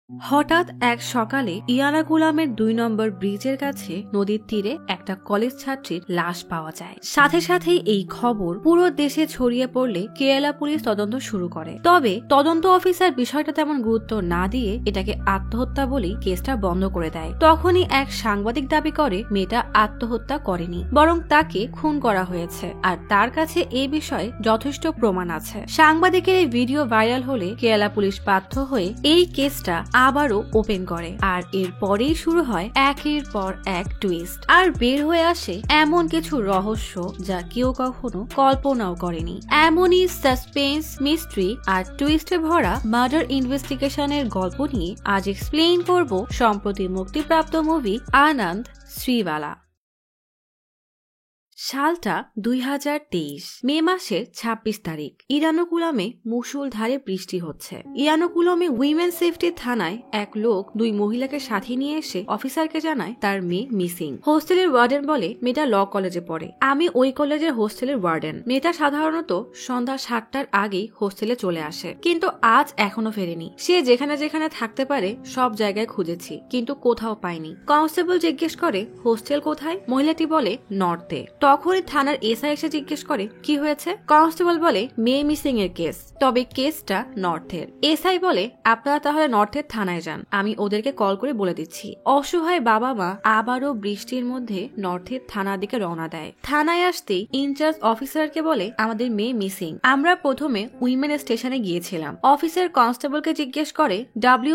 হঠাৎ এক সকালে ইয়ানাকুলামের ২ নম্বর ব্রিজের কাছে নদীর তীরে একটা কলেজ ছাত্রীর লাশ পাওয়া যায়। সাথে সাথেই এই খবর পুরো দেশে ছড়িয়ে পড়লে কেরালা পুলিশ তদন্ত শুরু করে। তবে তদন্ত অফিসার বিষয়টা তেমন গুরুত্ব না দিয়ে এটাকে আত্মহত্যা বলেই কেসটা বন্ধ করে দেয়। তখনই এক সাংবাদিক দাবি করে মেয়েটা আত্মহত্যা করেনি, বরং তাকে খুন করা হয়েছে, আর তার কাছে এই বিষয়ে যথেষ্ট প্রমাণ আছে। সাংবাদিকের এই ভিডিও ভাইরাল হলে কেরালা পুলিশ বাধ্য হয়ে এই কেসটা আবারও ওপেন করে, আর এরপরেই শুরু হয় একের পর এক টুইস্ট, আর বের হয়ে আসে এমন কিছু রহস্য যা কেউ কখনো কল্পনাও করেনি। এমনই সাসপেন্স, মিস্ট্রি আর টুইস্টে ভরা মার্ডার ইনভেস্টিগেশনের গল্প নিয়ে আজ এক্সপ্লেইন করব সম্প্রতি মুক্তিপ্রাপ্ত মুভি আনন্দ শ্রীবালা। সালটা ২০২৩, মে মাসের ২৬ তারিখ। ইয়ানাকুলামে মুষলধারে বৃষ্টি হচ্ছে। ইয়ানাকুলামে উইমেন সেফটি থানায় এক লোক ২ মহিলাকে সাথে নিয়ে এসে অফিসারকে জানায় তার মেয়ে মিসিং। হোস্টেলের ওয়ার্ডেন বলে মেয়েটা ল কলেজে পড়ে। আমি ওই কলেজের হোস্টেলের ওয়ার্ডেন। মেয়েটা সাধারণত সন্ধ্যা ৭টার আগেই হোস্টেলে চলে আসে, কিন্তু আজ এখনো ফেরেনি। সে যেখানে যেখানে থাকতে পারে সব জায়গায় খুঁজেছি, কিন্তু কোথাও পাইনি। কনস্টেবল জিজ্ঞেস করে হোস্টেল কোথায়। মহিলাটি বলে নর্থে। তখনই থানার এসআই এসে জিজ্ঞেস করে কি হয়েছে। কনস্টেবল বলে মেয়ে মিসিং এর কেস, তবে কেসটা নর্থের। এসআই বলে আপনারা তাহলে নর্থের থানায় যান, আমি ওদেরকে কল করে বলে দিচ্ছি। অসহায় বাবা মা আবারও বৃষ্টির মধ্যে নর্থের থানার দিকে রওনা দেয়। থানায় আসতেই ইনচার্জ অফিসারকে বলে আমাদের মেয়ে মিসিং। আমরা প্রথমে উইমেন স্টেশনে গিয়েছিলাম। অফিসার কনস্টেবলকে জিজ্ঞেস করে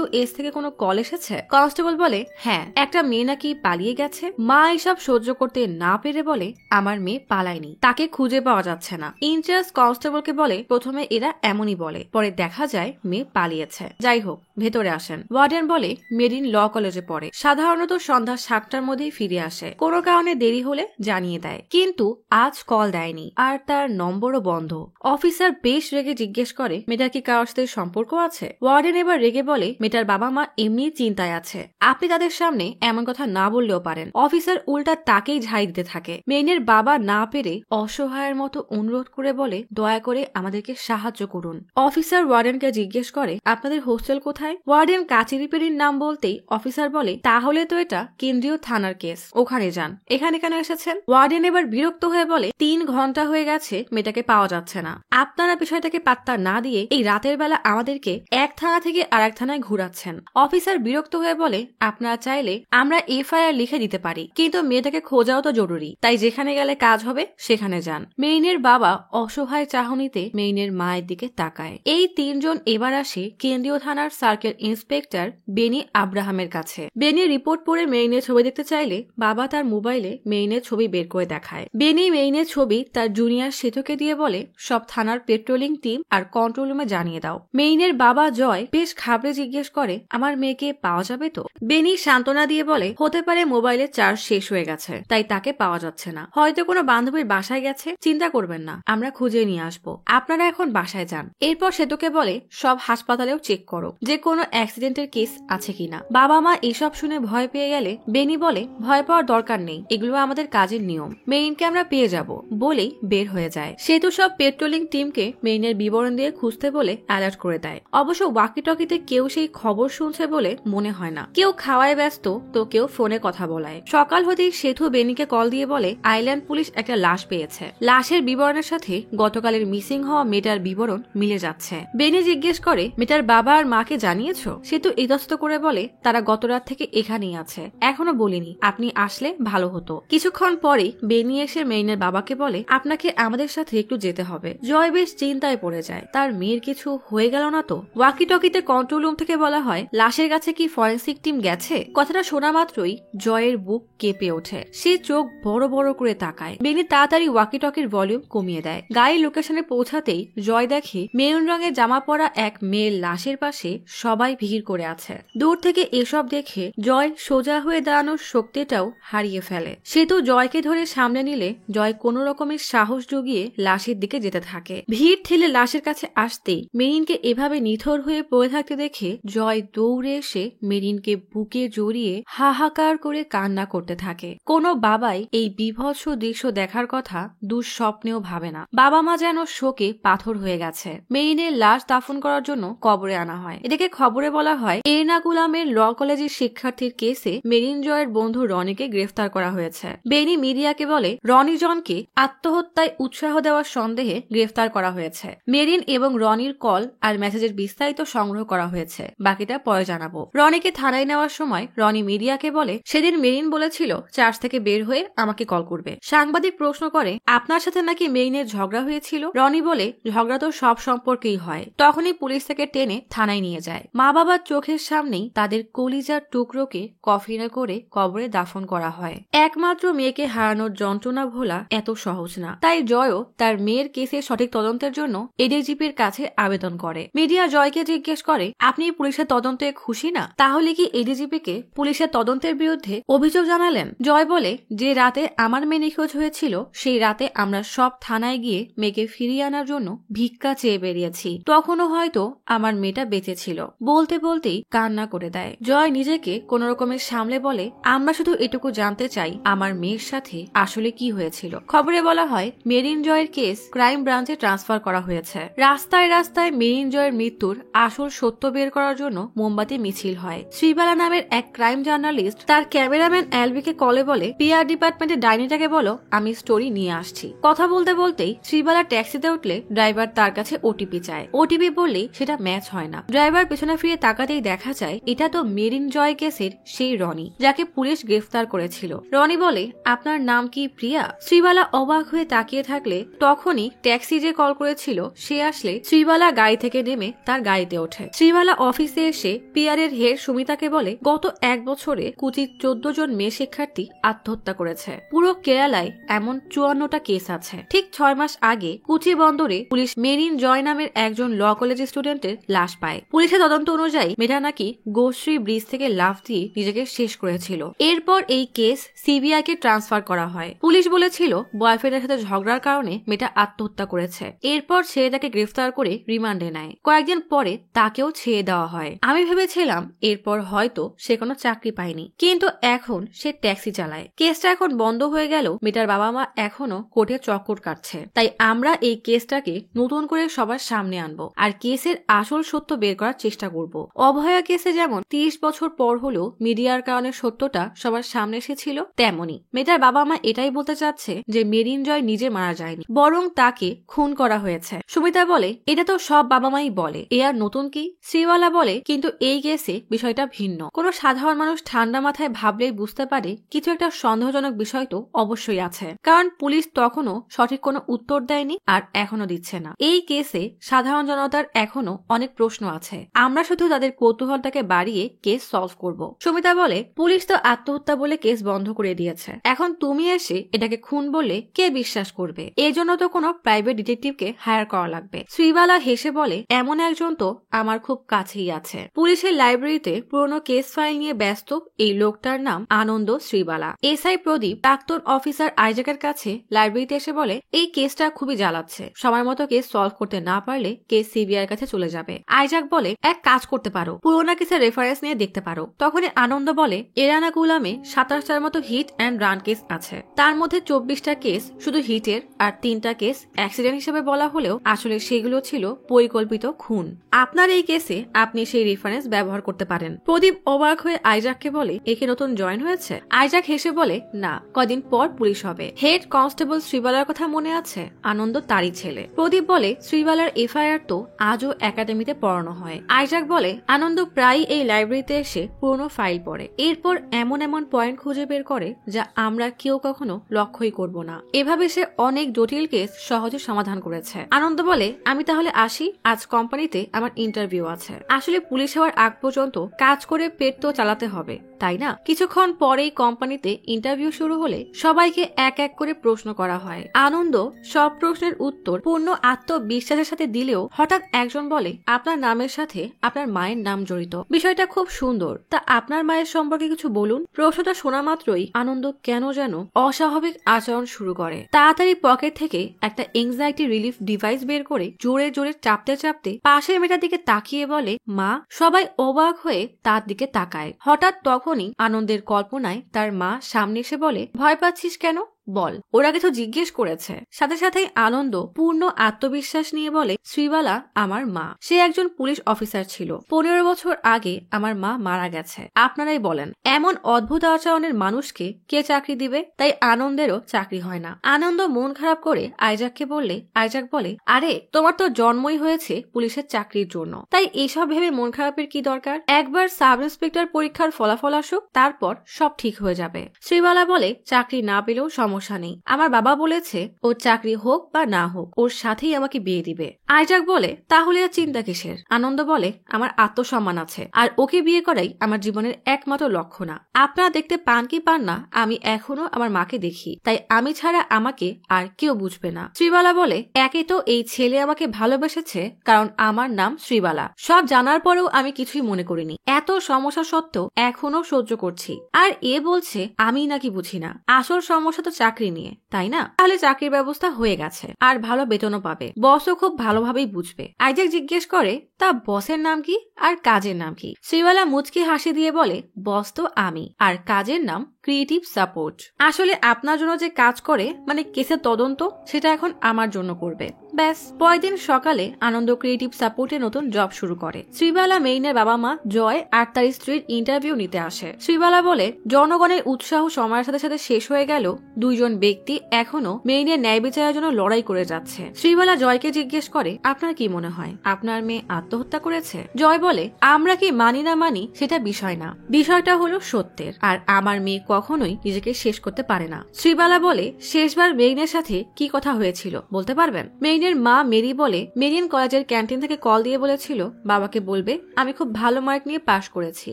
WS থেকে কোনো কল এসেছে। কনস্টেবল বলে হ্যাঁ, একটা মেয়ে নাকি পালিয়ে গেছে। মা এসব সহ্য করতে না পেরে বলে আমার মেয়ে পালায়নি, তাকে খুঁজে পাওয়া যাচ্ছে না। ইনচার্জ কনস্টেবলকে বলে প্রথমে এরা এমনই বলে, পরে দেখা যায় মেয়ে পালিয়েছে। যাই হোক, ভেতরে আসেন। ওয়ার্ডেন বলে মেরিন ল কলেজে পড়ে, সাধারণত সন্ধ্যা ৭টার মধ্যেই ফিরে আসে, কোনো কারণে দেরি হলে জানিয়ে দেয়, কিন্তু আজ কল দেয়নি, আর তার নম্বরও বন্ধ। অফিসার বেশ রেগে জিজ্ঞেস করে মেয়েটার কি কারোর সাথে সম্পর্ক আছে। ওয়ার্ডেন এবার রেগে বলে মেয়েটার বাবা মা এমনি চিন্তায় আছে, আপনি তাদের সামনে এমন কথা না বললেও পারেন। অফিসার উল্টা তাকেই ঝাড়ি দিতে থাকে। মেয়ের বাবা না পেরে অসহায়ের মতো অনুরোধ করে বলে দয়া করে আমাদেরকে সাহায্য করুন। অফিসার ওয়ার্ডেনকে জিজ্ঞেস করে আপনাদের হোস্টেল কোথায়। ওয়ার্ডেন কাচিরিপেরির নাম বলতেই অফিসার বলে তাহলে তো এটা কেন্দ্রীয় থানার কেস, ওখানে যান। এখানে কেন এসেছেন। ওয়ার্ডেন এবার বিরক্ত হয়ে বলে ৩ ঘন্টা হয়ে গেছে মেয়েটাকে পাওয়া যাচ্ছে না, আপনারা বিষয়টাকে পাত্তা না দিয়ে এই রাতের বেলা আমাদেরকে এক থানা থেকে আরেক থানায় ঘুরাচ্ছেন। অফিসার বিরক্ত হয়ে বলে আপনারা চাইলে আমরা FIR লিখে দিতে পারি, কিন্তু মেয়েটাকে খোঁজাও তো জরুরি, তাই যেখানে গেলে কাজ হবে সেখানে যান। মেইনের বাবা অসহায় চাহনিতে মেইনের মায়ের দিকে তাকায়। এই ৩ জন এবার আসে কেন্দ্রীয় থানার সার্কেল ইন্সপেক্টর বেনি আব্রাহামের কাছে। বেনি রিপোর্ট পড়ে মেইনের ছবি দেখতে চাইলে বাবা তার মোবাইলে মেইনের ছবি বের করে দেখায়। বেনি মেইনের ছবি তার জুনিয়র সেতুকে দিয়ে বলে সব থানার পেট্রোলিং টিম আর কন্ট্রোল রুমে জানিয়ে দাও। মেইনের বাবা জয় বেশ ঘাবড়ে জিজ্ঞেস করে আমার মেয়েকে পাওয়া যাবে তো। বেনি সান্ত্বনা দিয়ে বলে হতে পারে মোবাইলের চার্জ শেষ হয়ে গেছে, তাই তাকে পাওয়া যাচ্ছে না, হয়তো কোনো বান্ধবীর বাসায় গেছে, চিন্তা করবেন না, আমরা খুঁজে নিয়ে আসবো, আপনারা এখন বাসায় যান। এরপর সেতুকে বলে সব হাসপাতালেও চেক করো যে কোনো অ্যাক্সিডেন্টের কেস আছে কিনা। বাবা মা এসব শুনে ভয় পেয়ে গেলে বেনি বলে ভয় পাওয়ার দরকার নেই, এগুলো আমাদের কাজের নিয়ম, মেইনকে আমরা পেয়ে যাব বলেই বের হয়ে যায়। সেতু সব পেট্রোলিং টিমকে মেইনের বিবরণ দিয়ে খুঁজতে বলে অ্যালার্ট করে দেয়। অবশ্য ওয়াকি টকিতে কেউ সেই খবর শুনছে বলে মনে হয় না, কেউ খাওয়ায় ব্যস্ত তো কেউ ফোনে কথা বলায়। সকাল হতেই সেতু বেনিকে কল দিয়ে বলে আইল্যান্ড পুলিশ একটা লাশ পেয়েছে। লাশের বিবরণের সাথে গতকালের মিসিং হওয়া মেয়েটার বিবরণ মিলে যাচ্ছে। বেনি জিজ্ঞেস করে মেয়েটার বাবা আর মাকে জানিয়েছো। সেতু ইতস্তত করে বলে তারা গত রাত থেকে এখানেই আছে, এখনো বলিনি, আপনি আসলে ভালো হতো। কিছুক্ষণ পরেই বেনি এসে মেইনের বাবাকে বলে আপনাকে আমাদের সাথে একটু যেতে হবে। জয় বেশ চিন্তায় পড়ে যায়, তার মেয়ের কিছু হয়ে গেল না তো। ওয়াকি টকিতে কন্ট্রোল রুম থেকে বলা হয় লাশের কাছে কি ফরেন্সিক টিম গেছে। কথাটা শোনা মাত্রই জয়ের বুক কেঁপে ওঠে, সে চোখ বড় বড় করে তাকায়। বেনি তাড়াতাড়ি ওয়াকি টকির ভলিউম কমিয়ে দেয়। গাড়ির লোকেশনে পৌঁছাতেই জয় দেখে মেরুন রঙের জামা পরা এক মেয়ের লাশের পাশে সবাই ভিড় করে আছে। দূর থেকে এসব দেখে জয় সোজা হয়ে দাঁড়ানোর শক্তিটাও হারিয়ে ফেলে। সেতু জয়কে ধরে সামনে নিলে জয় কোনো রকমের সাহস জুগিয়ে লাশের দিকে যেতে থাকে। ভিড় ঠেলে লাশের কাছে আসতেই মেরিনকে এভাবে নিথর হয়ে পড়ে থাকতে দেখে জয় দৌড়ে এসে মেরিনকে বুকে জড়িয়ে হাহাকার করে কান্না করতে থাকে। কোনো বাবাই এই বিভৎস দৃশ্য দেখার কথা দুঃস্বপ্নেও ভাবে না। বাবা মা যেন শোকে পাথর হয়ে গেছে। মেরিনের লাশ দাফন করার জন্য কবরে আনা হয়। এদিকে খবরে বলা হয় এর্নাকুলামের ল কলেজের শিক্ষার্থীর কেসে মেরিন জয়ের বন্ধু রনিকে গ্রেফতার করা হয়েছে। বেনি মিডিয়াকে বলে রনি জনকে আত্মহত্যায় উৎসাহ দেওয়ার সন্দেহে গ্রেফতার করা হয়েছে। মেরিন এবং রনির কল আর মেসেজের বিস্তারিত সংগ্রহ করা হয়েছে, বাকিটা পরে জানাবো। রনিকে থানায় নেওয়ার সময় রনি মিডিয়াকে বলে সেদিন মেরিন বলেছিল চার্চ থেকে বের হয়ে আমাকে কল করবে। সাংবাদিক প্রশ্ন করে আপনার সাথে নাকি মেরিনের ঝগড়া হয়েছিল। রনি বলে ঝগড়া তো সব সম্পর্কেই হয়। তখনই পুলিশ থেকে টেনে থানায় নিয়ে যায়। মা বাবার চোখের সামনেই তাদের কলিজার টুকরোকে কফিনে করে কবরে দাফন করা হয়। একমাত্র মেয়েকে হারানোর যন্ত্রণা ভোলা এত সহজ না। তাই জয়ও তার মেয়ের কেসের সঠিক তদন্তের জন্য এডিজিপির কাছে আবেদন করে। মিডিয়া জয়কে জিজ্ঞেস করে আপনি পুলিশের তদন্তে খুশি না? তাহলে কি এডিজিপিকে পুলিশের তদন্তের বিরুদ্ধে অভিযোগ জানালেন? জয় বলে যে রাতে আমার মেয়ে নিখোঁজ হয়েছিল সেই রাতে আমরা সব থানায় গিয়ে মেয়েকে ফিরিয়ে আনার জন্য ভিক্ষা চেয়ে বেরিয়েছি। তখনও হয়তো আমার মেয়েটা বেঁচে ছিল। বলতে বলতেই কান্না করে দেয়। জয় নিজেকে কোন রকমের সামলে বলে আমরা শুধু এটুকু জানতে চাই আমার মেয়ের সাথে আসলে কি হয়েছিল। খবরে বলা হয় মেরিন জয়ের কেস ক্রাইম ব্রাঞ্চে ট্রান্সফার করা হয়েছে। রাস্তায় রাস্তায় মেরিন জয়ের মৃত্যুর আসল সত্য বের করার জন্য মোমবাতি মিছিল হয়। শ্রীবালা নামের এক ক্রাইম জার্নালিস্ট তার ক্যামেরাম্যান এলবিকে কলে বলে পিআর ডিপার্টমেন্টের ডাইনিটাকে বলো আমি স্টোরি নিয়ে আসছি। কথা বলতে বলতেই শ্রীবালা ট্যাক্সিতে উঠলে ড্রাইভার তার কাছে ওটিপি চায়। ওটিপি বললেই সেটা ম্যাচ হয় না। ড্রাইভার পেছনে ফিরে তাকাতেই দেখা যায় এটা তো মেরিন জয় কেসের সেই রনি যাকে পুলিশ গ্রেফতার করেছিল। রনি বলে আপনার নাম কি প্রিয়া? শ্রীবালা অবাক হয়ে তাকিয়ে থাকলে তখনই ট্যাক্সি যে কল করেছিল সে আসলে শ্রীবালা গাড়ি থেকে নেমে তার গাড়িতে ওঠে। শ্রীবালা অফিসে এসে পিআরের হেড সুমিতাকে বলে গত 1 বছরে কুচির 14 জন মেয়ে শিক্ষার্থী আত্মহত্যা করেছে। পুরো কেরালায় এমন 54টা কেস আছে। ঠিক 6 মাস আগে কুচি বন্দরে পুলিশ মেরিন জয় নামের একজন ল কলেজের স্টুডেন্টের লাশ পায়। পুলিশের তদন্ত অনুযায়ী মেয়েটা নাকি গোশ্রী ব্রিজ থেকে লাফ দিয়ে নিজেকে শেষ করেছিল। এরপর এই কেস সিবিআই কে ট্রান্সফার করা হয়। পুলিশ বলেছিল বয়ফ্রেন্ডের সাথে ঝগড়ার কারণে মেয়েটা আত্মহত্যা করেছে। এরপর ছেলেটাকে গ্রেফতার করে রিমান্ডে নেয়। কয়েকদিন পরে তাকেও ছেড়ে দেওয়া হয়। আমি ভেবেছিলাম এরপর হয়তো সে কোনো চাকরি পায়নি, কিন্তু এখন সে ট্যাক্সি চালায়। কেসটা এখন বন্ধ হয়ে গেল। মেয়েটার বাবা মা এখনো কোর্টে চক্কর কাটছে। তাই আমরা এই কেসটাকে নতুন করে সবার সামনে আনবো আর কেসের আসল সত্য বের করার চেষ্টা করব। অভয়া কেসে যেমন 30 বছর পর হলেও মিডিয়ার কারণে সত্যটা সবার সামনে এসেছিল, তেমনি মেয়েটার বাবা মা এটাই বলতে চাচ্ছে যে মেরিন জয় নিজে মারা যায়নি, বরং তাকে খুন করা হয়েছে। সুমিতা বলে এটা তো সব বাবা মাই বলে, এ আর নতুন কি? শ্রীওয়ালা বলে কিন্তু এই কেসে বিষয়টা ভিন্ন। কোন সাধারণ মানুষ ঠান্ডা মাথায় ভাবলেই বুঝতে পারে কিছু একটা সন্দেহজনক বিষয় তো অবশ্যই আছে, কারণ পুলিশ তখনও সঠিক কোনো উত্তর দেয়নি আর এখনো দিচ্ছে না। এই কেসে সাধারণ জনতার এখনো অনেক প্রশ্ন আছে। আমরা শুধু তাদের কৌতূহলটাকে বাড়িয়ে কেস সলভ করব। সুমিতা বলে পুলিশ তো আত্মহত্যা বলে কেস বন্ধ করে দিয়েছে, এখন তুমি এসে এটাকে খুন বলে কে বিশ্বাস করবে? এর জন্য তো কোনো প্রাইভেট ডিটেকটিভকে হায়ার করা লাগবে। শ্রীবালা হেসে বলে এমন একজন তো আমার খুব কাছেই আছে। পুলিশের লাইব্রেরিতে পুরনো কেস ফাইল নিয়ে ব্যস্ত এই লোকটার নাম আনন্দ শ্রীবালা। এসআই প্রদীপ প্রাক্তন অফিসার আইজাকের কাছে লাইব্রেরিতে এসে বলে এই কেসটা খুবই জ্বালাচ্ছে, সময় মতো কেস সলভ করতে না পারলে কেস সিবিআই কাছে চলে যাবে। আইজাক বলে এক কাজ করতে পারো, পুরোনো কেসের রেফারেন্স নিয়ে দেখতে পারো। তখনই আনন্দ বলে এরানাকুলামে 27টার মতো হিট অ্যান্ড রান কেস আছে, তার মধ্যে 24টা কেস শুধু হিটের আর 3টা কেস অ্যাক্সিডেন্ট হিসেবে বলা হলেও আসলে সেগুলো ছিল পরিকল্পিত খুন। আপনার এই কেসে আপনি সেই রেফারেন্স ব্যবহার করতে পারেন। প্রদীপ অবাক হয়ে আইজাককে বলে একে নতুন জয়েন হয়েছে? আইজাক হেসে বলে না, কদিন পর পুলিশ হবে। হেড কনস্টেবল শ্রীবালার কথা মনে আছে? আনন্দ তারই ছেলে। প্রদীপ বলে শ্রীবালার এফআইআর তো আজও একাডেমিতে পড়ানো হয়। আইজাক বলে আনন্দ প্রায় এই লাইব্রেরিতে এসে পুরনো ফাইল পড়ে, এরপর এমন এমন পয়েন্ট খুঁজে বের করে যা আমরা কেউ কখনো লক্ষ্যই করব না। এভাবে সে অনেক জটিল কেস সহজে সমাধান করেছে। আনন্দ বলে আমি তাহলে আসি, আজ কোম্পানিতে আমার ইন্টারভিউ আছে। আসলে পুলিশ হওয়ার আগ পর্যন্ত কাজ করে পেট তো চালাতে হবে, তাই না? কিছুক্ষণ পরেই কোম্পানিতে ইন্টারভিউ শুরু হলে সবাইকে এক এক করে প্রশ্ন করা হয়। আনন্দ সব প্রশ্নের উত্তর পূর্ণ আত্মবিশ্বাসের সাথে দিলেও হঠাৎ একজন বলে আপনার নামের সাথে আপনার মায়ের নাম জড়িত, বিষয়টা খুব সুন্দর, তা আপনার মায়ের সম্পর্কে কিছু বলুন। প্রশ্নটা শোনা মাত্রই আনন্দ কেন যেন অস্বাভাবিক আচরণ শুরু করে। তাড়াতাড়ি পকেট থেকে একটা এংজাইটি রিলিফ ডিভাইস বের করে জোরে জোরে চাপতে চাপতে পাশের মেয়েটার দিকে তাকিয়ে বলে মা। সবাই অবাক হয়ে তার দিকে তাকায়। হঠাৎ তখনই আনন্দের কল্পনায় তার মা সামনে এসে বলে ভয় পাচ্ছিস কেন? বল। ওরা কিছু জিজ্ঞেস করেছে। সাথে সাথেই আনন্দ পূর্ণ আত্মবিশ্বাস নিয়ে বলে, শ্রীবালা আমার মা। সে একজন পুলিশ অফিসার ছিল। 15 বছর আগে আমার মা মারা গেছে। আপনারাই বলেন, এমন অদ্ভুত আচরণের মানুষকে কে চাকরি দিবে? তাই আনন্দেরও চাকরি হয় না। আনন্দ মন খারাপ করে আইজাককে বললে আইজাক বলে, আরে তোমার তো জন্মই হয়েছে পুলিশের চাকরির জন্য, তাই এসব ভেবে মন খারাপের কি দরকার? একবার সাব ইন্সপেক্টর পরীক্ষার ফলাফল আসুক, তারপর সব ঠিক হয়ে যাবে। শ্রীবালা বলে, চাকরি না পেলেও সমস্যা নেই। আমার বাবা বলেছে ওর চাকরি হোক বা না হোক ওর সাথেই আমাকে বিয়ে দিবে। আইজাক বলে, তাহলে আর চিন্তা কিসের? আনন্দ বলে, আমার আত্মসম্মান আছে, আর ওকে বিয়ে করাই আমার জীবনের একমাত্র লক্ষ্য না। আপনারা দেখতে পান কি পান না, আমি এখনো আমার মাকে দেখি, তাই আমি ছাড়া আমাকে আর কেউ বুঝবে না। শ্রীবালা বলে, একে তো এই ছেলে আমাকে ভালোবেসেছে কারণ আমার নাম শ্রীবালা। সব জানার পরেও আমি কিছুই মনে করিনি। এত সমস্যা সত্ত্বেও এখনো সহ্য করছি। আর এ বলছে আমি নাকি বুঝি না। আসল সমস্যা তো চাকরি নিয়ে, তাই না? তাহলে চাকরির ব্যবস্থা হয়ে গেছে, আর ভালো বেতনও পাবে। বসও খুব ভালোভাবেই বুঝবে। আইজাক জিজ্ঞেস করে, তা বসের নাম কি আর কাজের নাম কি? শ্রীবালা মুচকি হাসি দিয়ে বলে, বস তো আমি, আর কাজের নাম ক্রিয়েটিভ সাপোর্ট। আসলে আপনার জন্য যে কাজ করে, মানে কেসের তদন্ত, সেটা এখন আমার জন্য করবে। ব্যাস। পরের দিন সকালে আনন্দ ক্রিয়েটিভ সাপোর্টে নতুন জব শুরু করে। শ্রীবালা মেইনের বাবা মা জয় আর তার স্ত্রীর ইন্টারভিউ নিতে আসে। শ্রীবালা বলে, জনগণের উৎসাহ সময়ের সাথে সাথে শেষ হয়ে গেল, দুইজন ব্যক্তি এখনো মেইনের ন্যায় বিচারের জন্য লড়াই করে যাচ্ছে। শ্রীবালা জয়কে জিজ্ঞেস করে, আপনার কি মনে হয় আপনার মেয়ে আত্মহত্যা করেছে? জয় বলে, আমরা কি মানি না মানি সেটা বিষয় না, বিষয়টা হলো সত্যের, আর আমার মেয়ে কখনোই নিজেকে শেষ করতে পারে না। শ্রীবালা বলে, শেষবার মেইনের সাথে কি কথা হয়েছিল বলতে পারবেন? মেইনের মা মেরি বলে, মেরিন কলেজের ক্যান্টিন থেকে কল দিয়ে বলেছিল বাবাকে বলবে আমি খুব ভালো মার্ক নিয়ে পাশ করেছি,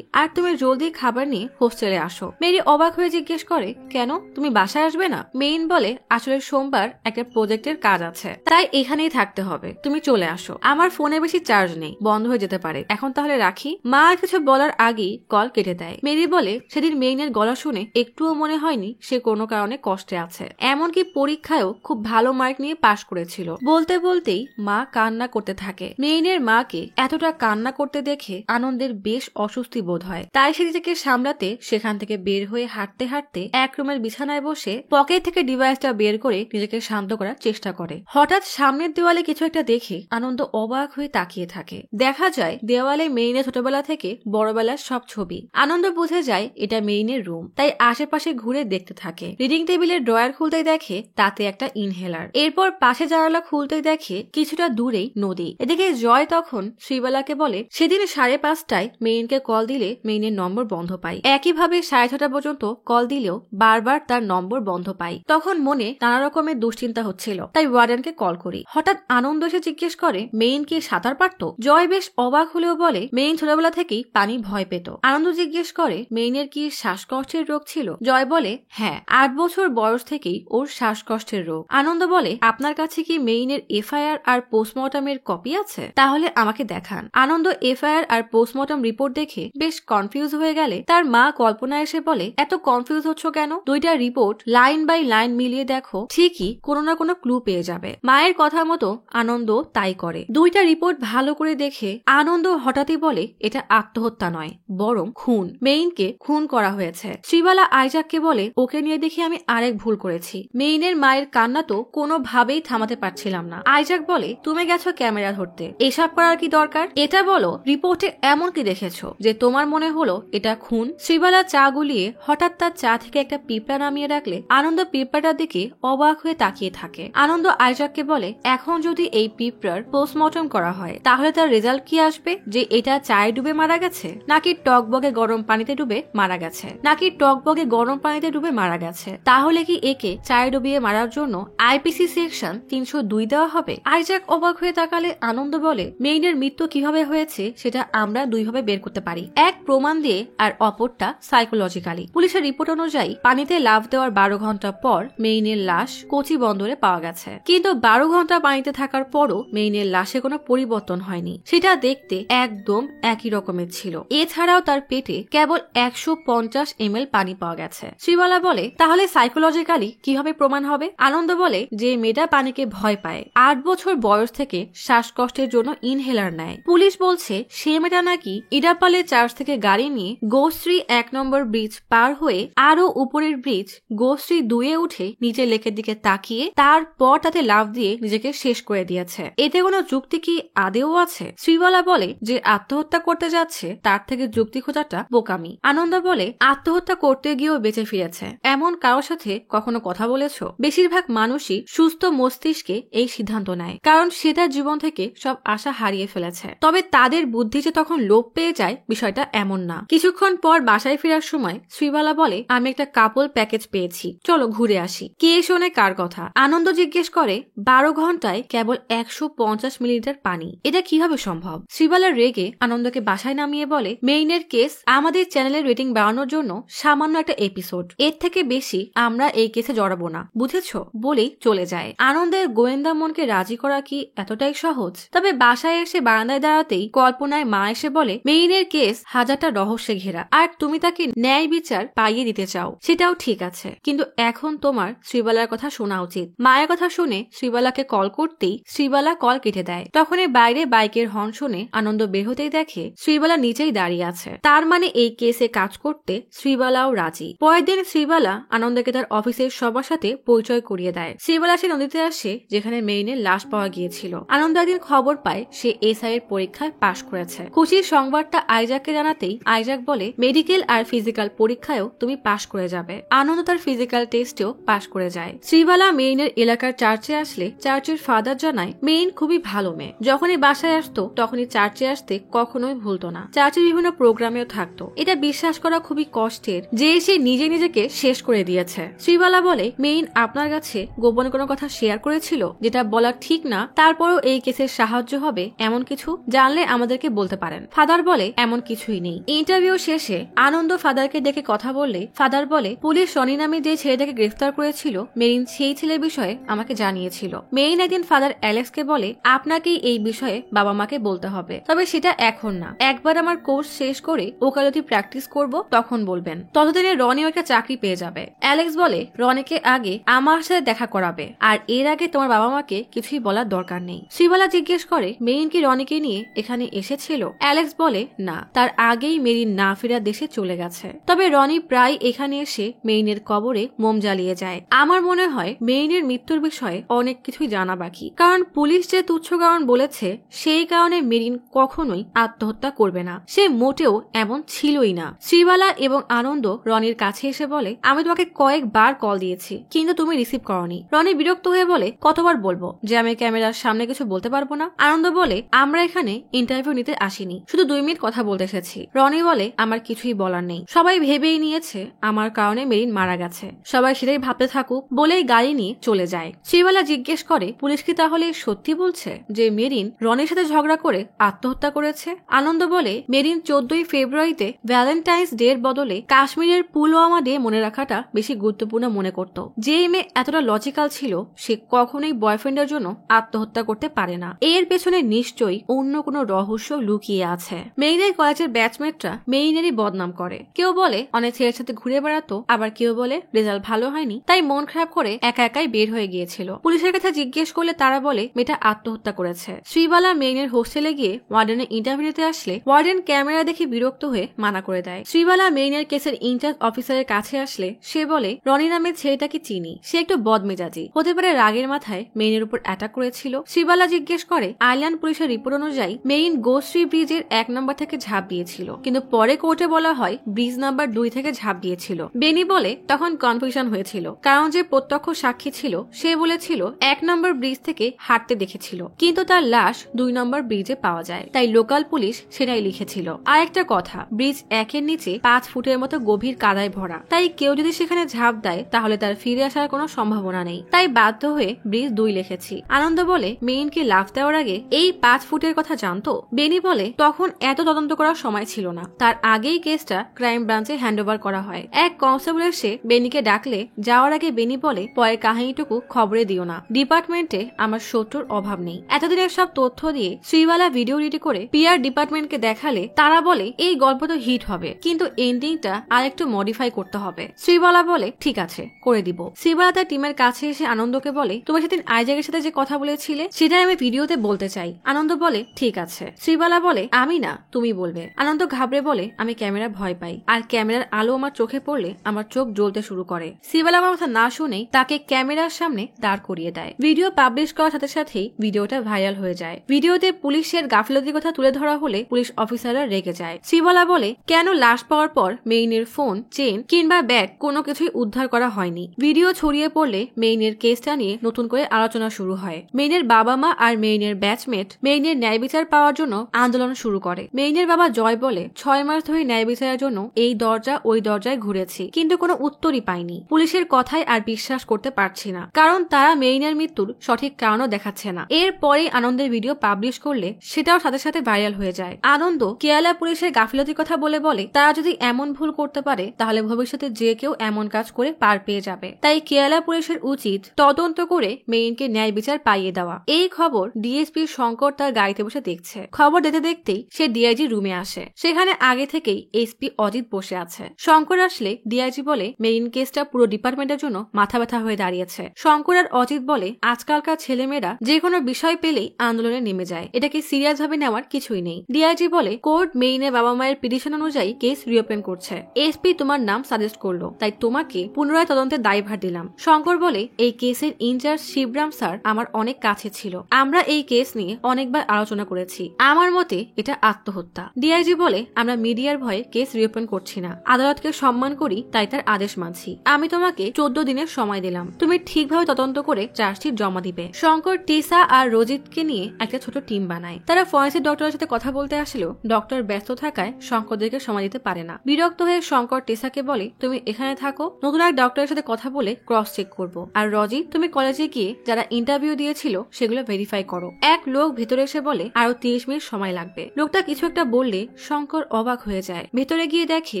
আর তুমি জলদি খাবার নিয়ে হোস্টেলে আসো। মেরি অবাক হয়ে জিজ্ঞেস করে, কেন, তুমি বাসায় আসবে না? মেইন বলে, আসলে সোমবার একটা প্রজেক্টের কাজ আছে, তাই এখানেই থাকতে হবে, তুমি চলে আসো। আমার ফোনে বেশি চার্জ নেই, বন্ধ হয়ে যেতে পারে, এখন তাহলে রাখি। মা কিছু বলার আগেই কল কেটে দেয়। মেরি বলে, সেদিন মেইনের গলা শুনে একটুও মনে হয়নি সে কোনো কারণে কষ্টে আছে, এমনকি পরীক্ষায়ও খুব ভালো মার্ক নিয়ে পাশ করেছিল। বলতে বলতেই মা কান্না করতে থাকে। মেইনের মাকে এতটা কান্না করতে দেখে আনন্দের বেশ অস্বস্তি বোধ হয়, তাই সে নিজেকে সামলাতে সেখান থেকে বের হয়ে হাঁটতে হাঁটতে এক রুমের বিছানায় বসে পকেট থেকে ডিভাইসটা বের করে নিজেকে শান্ত করার চেষ্টা করে। হঠাৎ সামনের দেওয়ালে কিছু একটা দেখে আনন্দ অবাক হয়ে তাকিয়ে থাকে। দেখা যায় দেওয়ালে মেইনের ছোটবেলা থেকে বড়বেলার সব ছবি। আনন্দ বুঝে যায় এটা মেইনের রুম, তাই আশেপাশে ঘুরে দেখতে থাকে। রিডিং টেবিলের ড্রয়ার খুলতেই দেখে তাতে একটা ইনহেলার। এরপর পাশে জানালা খুলতেই দেখে কিছুটা দূরেই নদী। এদিকে জয় তখন শ্রীবালাকে বলে, সেদিন 5:30টায় মেইনকে কল দিলে মেইনের নম্বর বন্ধ পাই, একইভাবে 6:30 পর্যন্ত কল দিলেও বারবার তার নম্বর বন্ধ পাই। তখন মনে নানা রকমের দুশ্চিন্তা হচ্ছিল, তাই ওয়ার্ডেনকে কল করি। হঠাৎ আনন্দ এসে জিজ্ঞেস করে, মেইন কি সাঁতার পারত? জয় বেশ অবাক হলেও বলে, মেইন ছোটবেলা থেকেই পানি ভয় পেত। আনন্দ জিজ্ঞেস করে, মেইনের কি শ্বাসকষ্টের রোগ ছিল? জয় বলে, হ্যাঁ, 8 বছর বয়স থেকেই ওর শ্বাসকষ্টের রোগ। আনন্দ বলে, আপনার কাছে কি মেইনের এফআইআর আর পোস্টমর্টমের কপি আছে? তাহলে আমাকে দেখান। আনন্দ এফআইআর আর পোস্টমর্টম রিপোর্ট দেখে বেশ কনফিউজ হয়ে গেলে তার মা কল্পনা এসে বলে, এত কনফিউজ হচ্ছ কেন? দুইটা রিপোর্ট লাইন বাই লাইন মিলিয়ে দেখো, ঠিকই কোনো না কোনো ক্লু পেয়ে যাবে। মায়ের কথা মতো আনন্দ তাই করে। দুইটা রিপোর্ট ভালো করে দেখে আনন্দ হঠাৎই বলে, এটা আত্মহত্যা নয়, বরং খুন। মেইনকে খুন করা হয়েছে। শ্রীবালা আইজাককে বলে, ওকে নিয়ে দেখি আমি আরেক ভুল করেছি। মেইনের মায়ের কান্না তো কোনোভাবেই থামাতে পারছিলাম না। আইজাক বলে, তুমি গেছো ক্যামেরা ধরতে, এসব করার কি দরকার? এটা বলো, রিপোর্টে এমন কি দেখেছো যে তোমার মনে হলো এটা খুন? শ্রীবালা চা গুলিয়ে হঠাৎ তার চা থেকে একটা পিঁপড়া নামিয়ে রাখলে আনন্দ পিঁপড়াটার দিকে অবাক হয়ে তাকিয়ে থাকে। আনন্দ আইজাককে বলে, এখন যদি এই পিঁপড়ার পোস্টমর্টম করা হয় তাহলে তার রেজাল্ট কি আসবে? যে এটা চায়ে ডুবে মারা গেছে, নাকি টকবগে গরম পানিতে ডুবে মারা গেছে, নাকি টকবগে গরম পানিতে ডুবে মারা গেছে? তাহলে কি একে চায়ে ডুবিয়ে মারার জন্য আইপিসি সেকশন 302 দেওয়া হবে? আইজাক অবাক হয়ে তাকালে আনন্দ বলে, মেইনের মৃত্যু কিভাবে হয়েছে সেটা আমরা দুইভাবে বের করতে পারি, এক প্রমাণ দিয়ে আর অপরটা সাইকোলজিক্যালি। পুলিশের রিপোর্ট অনুযায়ী পানিতে লাফ দেওয়ার 12 ঘন্টা পর মেইনের লাশ কোচি বন্দরে পাওয়া গেছে, কিন্তু 12 ঘন্টা পানিতে থাকার পরও মেইনের লাশে কোনো পরিবর্তন হয়নি। সেটা দেখতে একদম একই রকমের ছিল। এছাড়াও তার পেটে কেবল 150 ml পানি পাওয়া গেছে। শ্রীবালা বলে, তাহলে সাইকোলজিক্যালি কিভাবে প্রমাণ হবে? আনন্দ বলে যে মেয়েটা পানিকে ভয় পায়, 8 বছর বয়স থেকে শ্বাসকষ্টের জন্য ইনহেলার নেয়। পুলিশ বলছে সে মেয়েটা নাকি ইডাপালে চার্চ থেকে গাড়ি নিয়ে গোশ্রী 1 নম্বর ব্রিজ পার হয়ে আরো উপরের ব্রিজ গোশ্রী 2-এ উঠে নিচে লেকের দিকে তাকিয়ে তারপর তাতে লাফ দিয়ে নিজেকে শেষ করে দিয়েছে। এতে কোনো যুক্তি কি আদেও আছে? শ্রীবালা বলে যে আত্মহত্যা করতে যাচ্ছে তার থেকে যুক্তি খোঁজাটা বোকামি। আনন্দ বলে, আত্মহত্যা করতে গিয়েও বেঁচে ফিরেছে এমন কারোর সাথে কখনো কথা বলেছো? বেশিরভাগ মানুষই সুস্থ মস্তিষ্কে এই সিদ্ধান্ত নেয়, কারণ সে তার জীবন থেকে সব আশা হারিয়ে ফেলেছে। তবে তাদের বুদ্ধি যে তখন লোপ পেয়ে যায় বিষয়টা এমন না। কিছুক্ষণ পর বাসায় ফেরার সময় শ্রীবালা বলে, আমি একটা কাপল প্যাকেজ পেয়েছি, চলো ঘুরে আসি। কে শোনে কার কথা? আনন্দ জিজ্ঞেস করে, 12 ঘন্টায় কেবল 150 মিলিলিটার পানি, এটা কিভাবে সম্ভব? শ্রীবালা রেগে আনন্দকে বাসায় নামিয়ে বলে, মেইনের কেস আমাদের চ্যানেলের রেটিং বাড়ানোর জন্য সামান্য একটা এপিসোড, এর থেকে বেশি আমরা এই কেসে জড়াবো না, বুঝেছো? বলেই চলে যায়। আনন্দের গোয়েন্দা মনকে রাজি করা কি এতটাই সহজ? তবে বাসায় এসে বারান্দায় দাঁড়াতেই কল্পনায় মা এসে বলে, মেইনের কেস হাজারটা রহস্যে ঘেরা, আর তুমি তাকে ন্যায় বিচার পাইয়ে দিতে চাও, সেটাও ঠিক আছে, কিন্তু এখন তোমার শ্রীবালার কথা শোনা উচিত। মায়ের কথা শুনে শ্রীবালাকে কল করতেই শ্রীবালা কল কেটে দেয়। তখনই বাইরে বাইকের হর্ন শুনে আনন্দ বের হতেই দেখে শ্রীবালা নিচেই দাঁড়িয়ে আছে। তার মানে এই কেসে কাজ করতে শ্রীবালাও রাজি। পরের দিন শ্রীবালা আনন্দকে তার অফিসের সবার সাথে পরিচয় করিয়ে দেয়। শ্রীবালা সে নদীতে আসে যেখানে মেইনের লাশ পাওয়া গিয়েছিল। আনন্দ একদিন খবর পায় সে এসআই এর পরীক্ষায় পাশ করেছে। খুশির সংবাদটা আইজাককে জানাতেই আইজাক বলে, মেডিকেল আর ফিজিক্যাল পরীক্ষায়ও তুমি পাশ করে যাবে। আনন্দ তার ফিজিক্যাল টেস্টেও পাশ করে যায়। শ্রীবালা মেইনের এলাকার চার্চে আসলে চার্চের ফাদার জানায় মেইন খুবই ভালো মেয়ে, যখনই বাসায় আসতো তখনই চার্চে আসতে কখনোই ভুলতো না, চার্চের বিভিন্ন প্রোগ্রামেও থাকতো। এটা বিশ্বাস করা খুবই কষ্টের যে সে নিজে নিজেকে শেষ করে দিয়েছে। শ্রীবালা বলে, মেইন আপনার কাছে গোপনে কোনো কথা শেয়ার করেছিল যেটা বলা ঠিক না, তারপরও এই কেসের সাহায্য হবে এমন কিছু জানলে আমাদেরকে বলতে পারেন। ফাদার বলে, এমন কিছুই নেই। ইন্টারভিউ শেষে আনন্দ ফাদারকে ডেকে কথা বললে ফাদার বলে, পুলিশ রনি নামে যে ছেলেটাকে গ্রেফতার করেছিল মেইন সেই ছেলের বিষয়ে আমাকে জানিয়েছিল। মেইন একদিন ফাদার অ্যালেক্সকে বলে, আপনাকেই এই বিষয়ে বাবা মাকে বলতে হবে, তবে সেটা এখন না, একবার আমার কোর্স শেষ করে ওকালতি প্র্যাকটিস করব তখন বলবেন, ততদিনে রনিও একটা চাকরি পেয়ে যাবে। অ্যালেক্স বলে, রনিকে আগে আমার সাথে দেখা করাবে, আর এর আগে তোমার বাবা মাকে কিছুই বলার দরকার নেই। শ্রীবালা জিজ্ঞেস করে, মেইন কি রনিকে নিয়ে এখানে এসেছিল? অ্যালেক্স বলে, না, তার আগেই মেরিন না ফেরা দেশে চলে গেছে, তবে রনি প্রায় এখানে এসে মেইনের কবরে মোম জ্বালিয়ে যায়। আমার মনে হয় মেইনের মৃত্যুর বিষয়ে অনেক কিছুই জানা বাকি, কারণ পুলিশ যে তুচ্ছ কারণ বলেছে সেই কারণে মেরিন কখনোই আত্মহত্যা করবে না, সে মোটেও এমন ছিলই না। শ্রীবালা এবং আনন্দ রনির কাছে এসে বলে, আমি তোমাকে কয়েকবার কল দিয়েছি কিন্তু তুমি রিসিভ করনি। রনি বিরক্ত হয়ে বলে, কতবার বলবো যে আমি ক্যামেরার সামনে কিছু বলতে পারবো না? আনন্দ বলে, আমরা এখানে ইন্টারভিউ নিতে আসিনি, শুধু 2 মিনিট কথা বলতে এসেছি। রনি বলে, আমার কিছুই বলার নেই, সবাই ভেবেই নিয়েছে আমার কারণে মেরিন মারা গেছে, সবাই সেটাই ভাবতে থাকুক, বলেই গাড়ি নিয়ে চলে যায়। শ্রীবালা জিজ্ঞেস করে, পুলিশ কি তাহলে সত্যি বলছে যে মেরিন রনির সাথে ঝগড়া করে আত্মহত্যা করেছে? আনন্দ বলে, মেরিন 14ই ফেব্রুয়ারিতে ভ্যালেন্টাইন্স ডে এর বদলে কাশ্মীরের পুলওয়ামা ডে মনে রাখাটা বেশি গুরুত্বপূর্ণ মনে করত। যে মেয়ে এতটা লজিক্যাল ছিল সে কখনোই বয়ফ্রেন্ডের জন্য আত্মহত্যা করতে পারে না, এর পেছনে নিশ্চয়ই অন্য কোনো রহস্য লুকিয়ে আছে। মেইনের কলেজের ব্যাচমেটরা মেইনেরই বদনাম করে, কেউ বলে অনেক ছেলের সাথে ঘুরে বেড়াতো, আবার কেউ বলে রেজাল্ট ভালো হয়নি তাই মন খারাপ করে একা একাই বের হয়ে গিয়েছিল। পুলিশের কাছে জিজ্ঞেস করলে তারা বলে মেয়েটা আত্মহত্যা করেছে। শ্রীবালা মেইনের হোস্টেলে গিয়ে ওয়ার্ডেনের ইন্টারভিউ নিতে আসলে ওয়ার্ডেন ক্যামেরা দেখে বিরক্ত হয়ে মানা করে দেয়। শ্রীবালা মেইনের কেসের ইনচার্জ অফিসারের কাছে আসলে সে বলে, রনি নামের ছেলেটাকে চিনি, সে একটু বদমেজাজি, হতে পারে রাগের মাথায় মেইনের উপর অ্যাটাক করেছিল। শ্রীবালা জিজ্ঞেস করে, আইল্যান্ড পুলিশের রিপোর্ট অনুযায়ী মেইন গোশ্রী ব্রিজের 1 নম্বর থেকে ঝাঁপ দিয়েছিল, কিন্তু পরে কোর্টে বলা হয় ব্রিজ নাম্বার 2 থেকে ঝাঁপ দিয়েছিল। বেনি বলে, তখন কনফিউশন হয়েছিল, কারণ যে প্রত্যক্ষ সাক্ষী ছিল সে বলেছিল 1 নম্বর ব্রিজ থেকে হাঁটতে দেখেছিল, কিন্তু তার লাশ 2 নম্বর ব্রিজে পাওয়া যায়, তাই লোকাল পুলিশ সেটাই লিখেছিল। আর একটা কথা, ব্রিজ 1 এর নিচে 5 ফুটের মতো গভীর কাদায় ভরা, তাই কেউ যদি সেখানে ঝাঁপ দেয় তাহলে তার ফিরে আসার কোনো সম্ভাবনা নেই, তাই বাধ্য হয়ে ব্রিজ 2 লিখেছি। আনন্দ বলে, মেইনকে লাফ দেওয়ার আগে এই 5 ফুটের কথা জানতো? বেনি বলে, তখন এত তদন্ত করার সময় ছিল না, তার আগেই কেসটা ক্রাইম ব্রাঞ্চে হ্যান্ডওভার করা হয়। এক কনস্টেবল এসে বেনিকে ডাকলে যাওয়ার আগে বেনি বলে, পরের কাহিনীটুকু খবরে দিও না, ডিপার্টমেন্টে আমার শত্রুর অভাব নেই। এতদিনের সব তথ্য দিয়ে শ্রীবালা ভিডিও রেডি করে পিআর ডিপার্টমেন্টকে দেখালে তারা বলে এই গল্প তো হিট হবে, কিন্তু এন্ডিংটা আরেকটু একটু মডিফাই করতে হবে। শ্রীবালা বলে ঠিক আছে, করে দিব। শ্রীবালা তার টিমের কাছে এসে আনন্দকে বলে, তুমি সেদিন আইজাকের সাথে যে কথা বলেছিলে সেটাই আমি ভিডিওতে বলতে চাই। আনন্দ বলে ঠিক আছে। শ্রীবালা বলে আমি না, তুমি বলবে। আনন্দ ঘাবড়ে বলে আমি ক্যামেরা ভয় পাই, আর ক্যামেরার আলো আমার চোখে পড়লে আমার চোখ জ্বলতে শুরু করে। শ্রীবালা আমার কথা না শুনেই তাকে ক্যামেরার সামনে দাঁড় করিয়ে দেয়। ভিডিও পাবলিশ করার সাথে সাথেই ভিডিওটা ভাইরাল হয়ে যায়। ভিডিওতে পুলিশের গাফিলতির কথা তুলে ধরা হলে পুলিশ অফিসাররা রেগে যায়। শ্রীবালা বলে কেন লাশ পাওয়ার পর মেইনের ফোন, চেন কিংবা ব্যাগ কোনো কিছুই উদ্ধার করা হয়নি। ভিডিও ছড়িয়ে পড়লে মেইনের কেসটা নিয়ে নতুন করে আলোচনা শুরু হয়। মেইনের বাবা মা আর মেইনের ব্যাচমেট মেইনের ন্যায় বিচার পাওয়ার জন্য আন্দোলন শুরু করে। মেইনের বাবা জয় বলে 6 মাস ধরে ন্যায় বিচারের জন্য এই দরজা ওই দরজায় ঘুরেছি, কিন্তু কোনো উত্তরই পাইনি। পুলিশের কথায় আর বিশ্বাস করতে পারছি না, কারণ তারা মেইনের মৃত্যুর সঠিক কারণও দেখাচ্ছে না। এরপরে আনন্দের ভিডিও পাবলিশ করলে সেটাও সাথে সাথে ভাইরাল হয়ে যায়। আনন্দ কেরালা পুলিশের গাফিলতির কথা বলে তারা যদি এমন ভুল করতে পারে তাহলে ভবিষ্যতে যে কেউ এমন কাজ করে পার পেয়ে যাবে। তাই কেরালা পুলিশের উচিত তদন্ত করে মেইনকে ন্যায় বিচার পাইয়ে দেওয়া। এই খবর ডিএসপি শঙ্কর তার গাড়িতে বসে দেখছে। খবর দেখতে দেখতেই সে ডিআইজি রুমে আসে। সেখানে আগে থেকেই এসপি অজিত বসে আছে। শঙ্কর আসলে ডিআইজি বলে মেইন কেসটা পুরো ডিপার্টমেন্টের জন্য মাথা ব্যথা হয়ে দাঁড়িয়েছে। শঙ্কর আর অজিত বলে আজকালকার ছেলেমেয়েরা যে কোনো বিষয় পেলেই আন্দোলনে নেমে যায়, এটাকে সিরিয়াস ভাবে নেওয়ার কিছুই নেই। ডিআইজি বলে কোর্ট মেইনের বাবা মায়ের পিটিশন অনুযায়ী কেস রিওপেন করছে। এসপি তোমার নাম সাজেস্ট করলো, তাই তোমাকে পুনরায় তদন্তের দায়ভার দিলাম। শঙ্কর বলে এই কেসের ইনচার্জ শিবরাম স্যার আমার অনেক কাছে ছিল, আমরা এই কেস নিয়ে অনেকবার আলোচনা করেছি। আমার মতে এটা আত্মহত্যা। ডিআইজি বলে আমরা মিডিয়ার ভয়ে কেস রিওপেন করছি না, আদালতকে সম্মান করি তাই তার আদেশ মানছি। আমি তোমাকে 14 দিনের সময় দিলাম, তুমি ঠিকভাবে তদন্ত করে চার্জশিট জমা দিবে। শঙ্কর টিসা আর রজিতকে নিয়ে একটা ছোট টিম বানায়। তারা ফরেন্সিক ডক্টরের সাথে কথা বলতে আসলেও ডক্টর ব্যস্ত থাকায় শঙ্করদেরকে সময় দিতে পারে না। বিরক্ত হয়ে শঙ্কর টিসাকে বলে তুমি এখানে থাকো, নতুন এক ডক্টরের সাথে কথা বলে ক্রস চেক করবো। আর রজিত তুমি কলেজে গিয়ে যারা ইন্টারভিউ দিয়েছিল সেগুলো ভেরিফাই করো। এক লোক ভেতরে এসে বলে আরো 30 মিনিট সময় লাগবে। লোকটা কিছু একটা বললে শঙ্কর অবাক হয়ে যায়। ভেতরে গিয়ে দেখে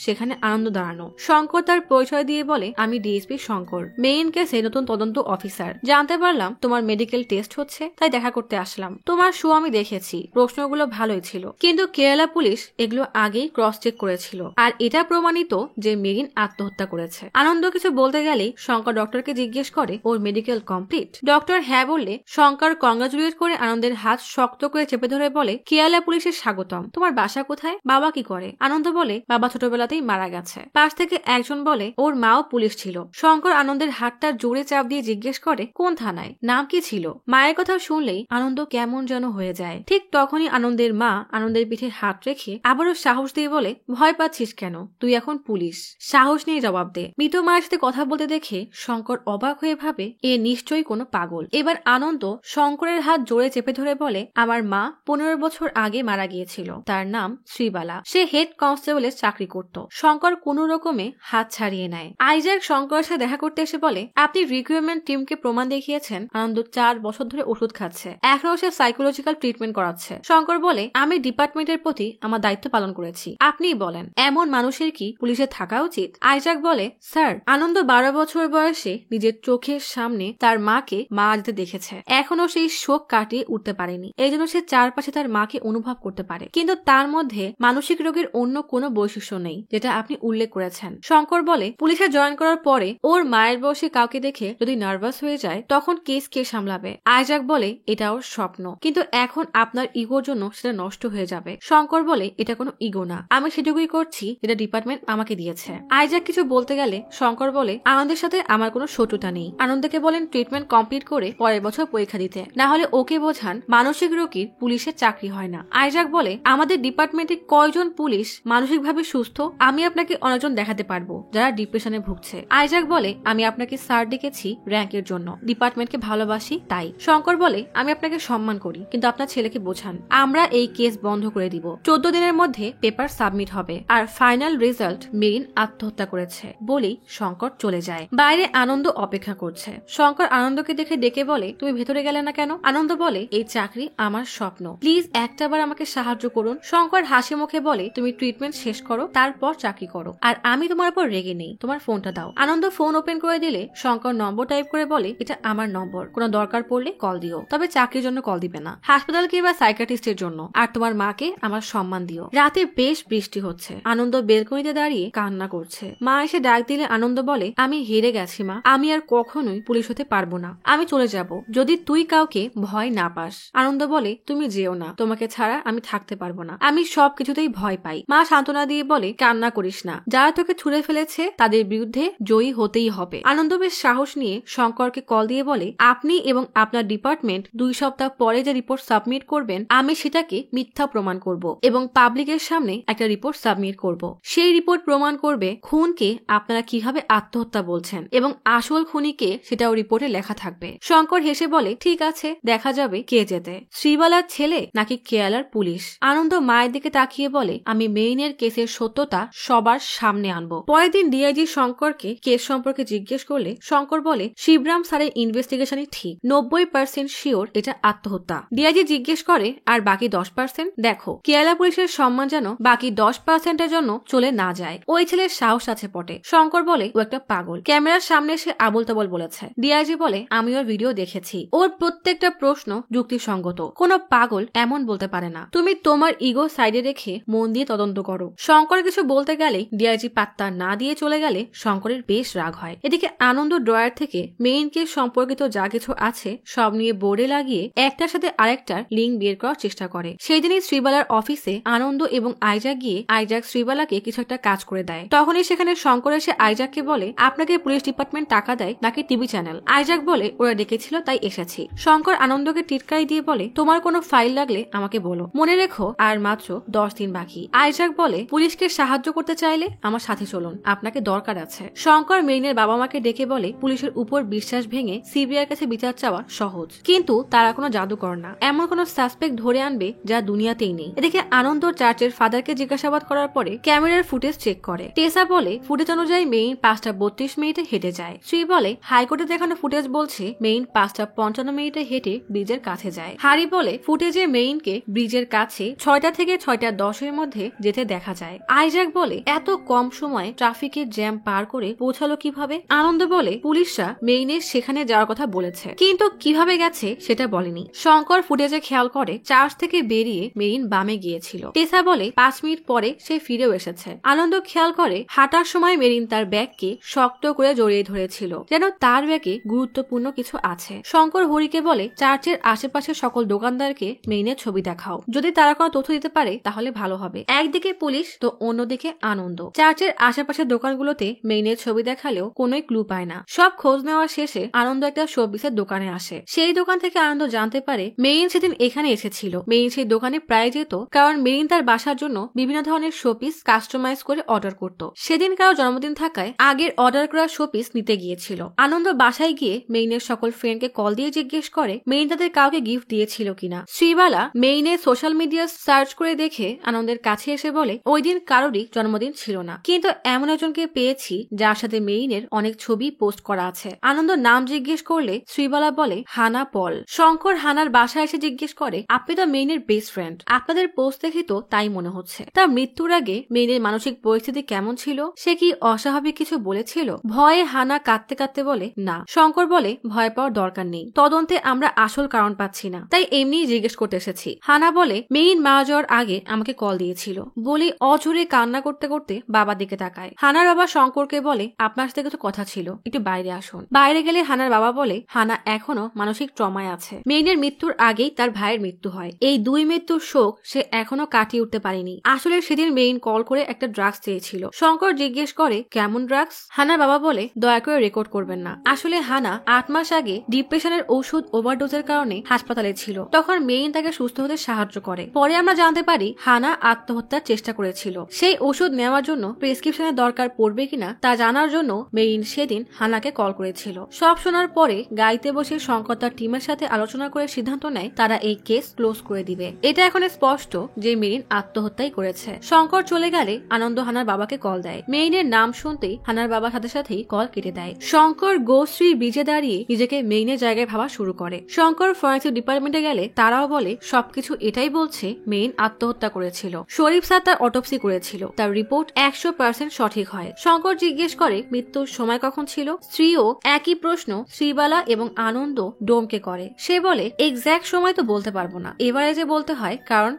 সেখানে আনন্দ দাঁড়ানো। শঙ্কর তার পরিচয় দিয়ে বলে আমি ডিএসপি শঙ্কর, মেইন কেসে নতুন তদন্ত অফিসার। জানতে পারলাম তোমার মেডিকেল টেস্ট হচ্ছে, তাই দেখা করতে আসলাম। তোমার শো আমি দেখেছি, প্রশ্নগুলো ভালোই ছিল, কিন্তু কেরালা পুলিশ এগুলো আগেই ক্রস চেক করেছিল আর এটা প্রমাণিত যে মেরিন আত্মহত্যা করেছে। আনন্দ কিছু বলতে গেলেই শঙ্কর ডক্টরকে জিজ্ঞেস করে ওর মেডিকেল কমপ্লিট। ডক্টর হ্যাঁ বললে শঙ্কর কংগ্রাচুলেট করে আনন্দের হাত শক্ত করে চেপে ধরে বলে কেরালা পুলিশের স্বাগতম। তোমার বাসা কোথায়, বাবা কি করে? আনন্দ বলে বাবা ছোটবেলাতেই মারা গেছে। পাশ থেকে একজন বলে ওর মাও পুলিশ ছিল। শঙ্কর আনন্দের হাতটা জোরে চাপ দিয়ে জিজ্ঞেস করে কোন থানায়, নাম কি ছিল? মায়ের কথা শুনলেই আনন্দ কেমন যেন হয়ে যায়। ঠিক তখনই আনন্দের মা আনন্দের পিঠে হাত রেখে আবারও সাহস দিয়ে বলে ভয় পাচ্ছিস কেন, তুই এখন পুলিশ, সাহস নিয়ে জবাব দে। মৃত মায়ের সাথে কথা বলতে দেখে শঙ্কর অবাক হয়ে ভাবে এ নিশ্চয়ই কোনো পাগল। এবার আনন্দ শঙ্করের হাত জোরে চেপে ধরে বলে আমার মা 15 বছর আগে মারা গিয়েছিল, তার নাম শ্রীবালা, সে হেড কনস্টেবলের চাকরি করত। শঙ্কর কোনো রকমে হাত ছাড়িয়ে নেয়। আইজাক শঙ্করের সাথে দেখা করতে এসে বলে আপনি রিক্রুটমেন্ট টিমকে প্রমাণ দেখিয়েছেন আনন্দ 4 বছর ধরে ওষুধ খাচ্ছে, এখনো সে সাইকোলজিক্যাল ট্রিটমেন্ট করাচ্ছে। শঙ্কর বলে আমি ডিপার্টমেন্টের প্রতি আমার দায়িত্ব পালন করেছি, আপনিই বলেন এমন মানুষের কি পুলিশে থাকা উচিত? আইজাক বলে স্যার আনন্দ 12 বছর বয়সে নিজের চোখের সামনে তার মাকে মারা যেতে দেখেছে, এখনো সেই শোক কাটিয়ে উঠতে পারেনি, এই জন্য সে চারপাশে তার মাকে অনুভব করতে পারে, কিন্তু তার মধ্যে মানসিক রোগের অন্য কোনো বৈশিষ্ট্য নেই যেটা আপনি উল্লেখ করেছেন। শঙ্কর বলে পুলিশে জয়েন করার পরে ওর মায়ের বয়সী কাউকে দেখে যদি নার্ভাস হয়ে যায় তখন কেস কে সামলাবে? আইজাক বলে এটা ওর স্বপ্ন, কিন্তু এখন আপনার ইগোর জন্য সেটা নষ্ট হয়ে যাবে। শঙ্কর বলে এটা কোনো ইগো না, আমি সেটুকুই করছি যেটা ডিপার্টমেন্ট আমাকে দিয়েছে। আইজাক কিছু বলতে গেলে শঙ্কর বলে আনন্দের সাথে আমার কোনো শত্রুতা নেই, আনন্দকে বলেন ট্রিটমেন্ট কমপ্লিট করে পরের বছর পরীক্ষা দিতে, না হলে ওকে বোঝান মানসিক রোগীর পুলিশের চাকরি হয় না। আইজাক বলে আমাদের ডিপার্টমেন্টে কয়জন পুলিশ মানসিকভাবে সুস্থ? আমি আপনাকে অনেকজন দেখাতে পারবো যারা ডিপ্রেশনে ভুগছে। আইজাক বলে আমি আপনাকে স্যার ডেকেছি র্যাঙ্কের জন্য, ডিপার্টমেন্টকে ভালোবাসি তাই। শঙ্কর বলে আমি আপনাকে সম্মান করি, কিন্তু আপনার ছেলেকে বোঝান আমরা এই কেস বন্ধ করে দিব, 14 দিনের মধ্যে পেপার সাবমিট হবে, আর ফাইনাল রেজাল্ট মেরিন আত্মহত্যা করেছে বলেই শঙ্কর চলে যায়। বাইরে আনন্দ অপেক্ষা করছে। শঙ্কর আনন্দকে দেখে ডেকে বলে তুমি ভেতরে গেলে না কেন? আনন্দ বলে এই চাকরি আমার স্বপ্ন, প্লিজ একটাবার আমাকে সাহায্য করুন। শঙ্কর হাসি মুখে বলে তুমি ট্রিটমেন্ট শেষ করো তারপর চাকরি করো, আর আমি তোমার উপর রেগে নেই, তোমার ফোনটা দাও। আনন্দ ফোন ওপেন করে দিলে শঙ্কর নম্বর টাইপ করে বলে এটা আমার নম্বর, কোনো দরকার পড়লে কল দিও, তবে চাকরির জন্য কল দিবে না, হাসপাতাল কিংবা সাইকিয়াট্রিস্টের জন্য, আর তোমার মাকে আমার সম্মান দিও। রাতে বেশ বৃষ্টি হচ্ছে। আনন্দ বেলকনিতে দাঁড়িয়ে দাঁড়িয়ে কান্না করছে। মা এসে ডাক দিলে আনন্দ বলে, আমি হেরে গেছি মা, আমি আর কখনোই পুলিশ হতে পারবো না, আমি চলে যাব যদি তুই কাউকে ভয় না পাস। আনন্দ বলে, তুমি যেও না, তোমাকে ছাড়া আমি থাকতে পারবো না, আমি সব কিছুতেই ভয় পাই। মা সান্ত্বনা দিয়ে বলে, কান্না করিস না, যারা তোকে ছুড়ে ফেলেছে তাদের বিরুদ্ধে জয়ী হতেই হবে। আনন্দ বেশ সাহস নিয়ে শঙ্করকে কল দিয়ে বলে, আপনি এবং আপনার ডিপার্টমেন্ট 2 সপ্তাহ পরে যে রিপোর্ট সাবমিট করবেন আমি সেটাকে মিথ্যা প্রমাণ করব এবং পাবলিকের সামনে একটা রিপোর্ট সাবমিট করব। সেই রিপোর্ট প্রমাণ করবে খুনকে আপনারা কিভাবে আত্মহত্যা বলছেন এবং আসল খুনিকে সেটাও রিপোর্টে লেখা থাকবে। শঙ্কর হেসে বলে, ঠিক আছে, দেখা যাবে কে জেতে, শ্রীবালার ছেলে নাকি কেয়ালার পুলিশ। আনন্দ মায়ের দিকে তাকিয়ে বলে, আমি মেইনের কেসের সত্যতা সবার সামনে আনবো। পরের দিন ডিআইজি শঙ্করকে কেস সম্পর্কে জিজ্ঞেস করলে শঙ্কর বলে, শিবরাম স্যারের ইনভেস্টিগেশনই ঠিক, 90% শিওর এটা আত্মহত্যা। ডিআইজি জিজ্ঞেস করে, আর বাকি 10%? দেখো, কেরালা পুলিশের সম্মান যেন বাকি 10%-এর জন্য চলে না যায়। ওই ছেলের সাহস আছে পটে। শঙ্কর বলে, ও একটা পাগল, ক্যামেরার সামনে এসে আবল তাবল বলেছে। ডিআইজি বলে, আমি ওর ভিডিও দেখেছি, ওর প্রত্যেকটা প্রশ্ন যুক্তিসঙ্গত, কোনো পাগল এমন বলতে পারে না। তুমি তোমার ইগো সাইডে রেখে মন দিয়ে তদন্ত করো। শঙ্কর কিছু বলতে গেলে ডিআইজি পাত্তা না দিয়ে চলে গেলে শঙ্করের বেশ রাগ হয়। এদিকে আনন্দ ড্রয়ার থেকে মেইন কেস সম্পর্কিত যা কিছু আছে সব নিয়ে বোর্ডে লাগিয়ে একটার সাথে আরেকটার লিঙ্ক বের করার চেষ্টা করে। সেই দিনই শ্রীবালার অফিসে আনন্দ এবং আইজাক গিয়ে আইজাক শ্রীবালাকে কিছু একটা কাজ করে দেয়। তখনই সেখানে শঙ্কর এসে আইজাককে বলে, আপনাকে পুলিশ ডিপার্টমেন্ট টাকা দেয় নাকি টিভি চ্যানেল? আইজাক বলে, ওরা ডেকেছিল তাই এসেছি। শঙ্কর আনন্দকে টিটকারি দিয়ে বলে, তোমার কোনো ফাইল লাগলে আমাকে বলো, মনে রেখো আর মাত্র 10 দিন বাকি। আইজাক বলে, পুলিশকে সাহায্য করতে চাইলে আমার সাথে চলুন, আপনাকে দরকার আছে। শঙ্কর মেইনের বাবা মাকে ডেকে বলে, পুলিশের উপর বিশ্বাস ভেঙে সিবিআই কাছে বিচার চাওয়া সহজ, কিন্তু তারা কোনো জাদুকর না, এমন কোনো সাসপেক্ট ধরে আনবে যা দুনিয়াতেই নেই। এদিকে আনন্দ চার্চের ফাদারকে জিজ্ঞাসাবাদ করার পরে ক্যামেরার ফুটেজ চেক করে। টেসা বলে, ফুটেজ অনুযায়ী মেইন 5:32 হেঁটে যায়। শ্রী বলে, হাইকোর্টে দেখানো ফুটেজ বলছে মেইন 5:55 হেঁটে ব্রিজের কাছে যায়। হারি বলে, ফুটেজে মেইনকে ব্রিজের কাছে 6টা থেকে 6:10 মধ্যে যেতে দেখা যায়। আইজাক বলে, এত কম সময়ে ট্রাফিকের জ্যাম পার করে পৌঁছালো কিভাবে? আনন্দ বলে, পুলিশরা মেইনের সেখানে যাওয়ার কথা বলেছে, কিন্তু কিভাবে গেছে সেটা বলেনি। শঙ্কর ফুটেজে খেয়াল করে চার্চ থেকে বেরিয়ে মেইন বামে গিয়েছিল। টেসা বলে, 5 মিনিট পরে সে ফিরেও এসেছে। আনন্দ খেয়াল করে হাঁটার সময় মেরিন তার ব্যাগকে শক্ত করে জড়িয়ে ধরেছিল, যেন তার ব্যাগে গুরুত্বপূর্ণ কিছু আছে। শঙ্কর হরিকে বলে, চার্চের আশেপাশে সকল দোকানদারকে মেইনের ছবি দেখাও, যদি তারা কোনো তথ্য দিতে পারে তাহলে ভালো হবে। একদিকে পুলিশ তো অন্যদিকে আনন্দ। চার্চের আশেপাশের দোকানগুলোতে মেইনের ছবি দেখালেও কোনোই ক্লু পায় না। সব খোঁজ নেওয়া শেষে আনন্দ একটা শোপিসের দোকানে আসে। সেই দোকান থেকে আনন্দ জানতে পারে মেইন সেদিন এখানে এসেছিল। মেইন সেই দোকানে প্রায় যেত, কারণ মেইন তার বাসার জন্য বিভিন্ন ধরনের শোপিস কাস্টমাইজ করে অর্ডার করত। সেদিন কারো জন্মদিন থাকায় আগের অর্ডার করা শোপিস নিতে গিয়েছিল। আনন্দ বাসায় গিয়ে মেইনের সকল ফ্রেন্ডকে কল দিয়ে জিজ্ঞেস করে মেইন তাদের কাউকে গিফট দিয়েছিল কিনা। শ্রীবালা মেইনের সোশ্যাল মিডিয়া সার্চ করে দেখে আনন্দের কাছে এসে বলে, ওই দিন কারোরই জন্মদিন ছিল না, কিন্তু এমন একজনকে পেয়েছি যার সাথে মেইনের অনেক ছবি পোস্ট করা আছে। আনন্দ নাম জিজ্ঞেস করলে শ্রীবালা বলে, হানা পল। শঙ্কর হানার বাসায় এসে জিজ্ঞেস করে, আপনি তো মেইনের বেস্ট ফ্রেন্ড, আপনাদের পোস্ট দেখি তো তাই মনে হচ্ছে। তার মৃত্যুর আগে মেইনের মানসিক পরিস্থিতি কেমন ছিল? সে কি অস্বাভাবিক কিছু বলেছিল? ভয়ে হানা কাঁদতে কাঁদতে বলে, না। শঙ্কর বলে, ভয় পাওয়ার দরকার নেই, তদন্তে আমরা আসল কারণ পাচ্ছি না, তাই এমনিই জিজ্ঞেস করতে এসেছি। হানা বলে, মেইন মারা যাওয়ার আগে আমাকে কল দিয়েছিল। বলি অঝরে কান্না করতে করতে বাবার দিকে তাকায়। হানার বাবা শঙ্করকে বলে, আপনার সাথে কিছু কথা ছিল, একটু বাইরে আসুন। বাইরে গেলে হানার বাবা বলে, হানা এখনো মানসিক ট্রমায় আছে। মেইনের মৃত্যুর আগেই তার ভাইয়ের মৃত্যু হয়। এই 2 মৃত্যুর শোক সে এখনো কাটিয়ে উঠতে পারেনি। আসলে সেদিন মেইন কল করে একটা ড্রাগস চেয়েছিল। শঙ্কর জিজ্ঞেস করে, কেমন ড্রাগস? হানার বাবা বলে, দয়া করে রেকর্ড করবেন না। আসলে হানা 8 মাস আগে ডিপ্রেশনের ওষুধ ওভারডোজের কারণে হাসপাতালে ছিল। তখন মেইন তাকে সুস্থ হতে সাহায্য করে। পরে আমরা জানতে পারি হানা আত্মহত্যার চেষ্টা করেছিল। সেই ওষুধ নেওয়ার জন্য প্রেসক্রিপশনের দরকার পড়বে কিনা তা জানার জন্য মেইন সেদিন হানাকে কল করেছিল। সব শোনার পরে গাড়িতে বসে শঙ্কর তার টিমের সাথে আলোচনা করে সিদ্ধান্ত নেয় তারা এই কেস ক্লোজ করে দিবে। এটা এখন স্পষ্ট যে মেরিন আত্মহত্যাই করেছে। শঙ্কর চলে গেলে আনন্দ হানার বাবাকে কল দেয়। মেইনের নাম শুনতেই হানার বাবার সাথে সাথেই কল কেটে দেয়। শঙ্কর গোশ্রীর ব্রিজে দাঁড়িয়ে নিজেকে মেইনের জায়গায় ভাবা শুরু করে। শঙ্কর ফরেন্সিক ডিপার্টমেন্টে গেলে তারাও বলে সবকিছু এটাই বলছে মেইন আত্মহত্যা করেছিল। শরীফ স্যার তার অটোপসি করেছিল, তার রিপোর্ট 100% সঠিক হয়। শঙ্কর জিজ্ঞেস করে মৃত্যুর সময় কখন ছিল। স্ত্রীও একই প্রশ্ন শ্রীবালা এবং আনন্দ ডোমকে করে। সে বলে এক্সাক্ট সময় তো বলতে পারবো না, এবারে যে বলতে হয়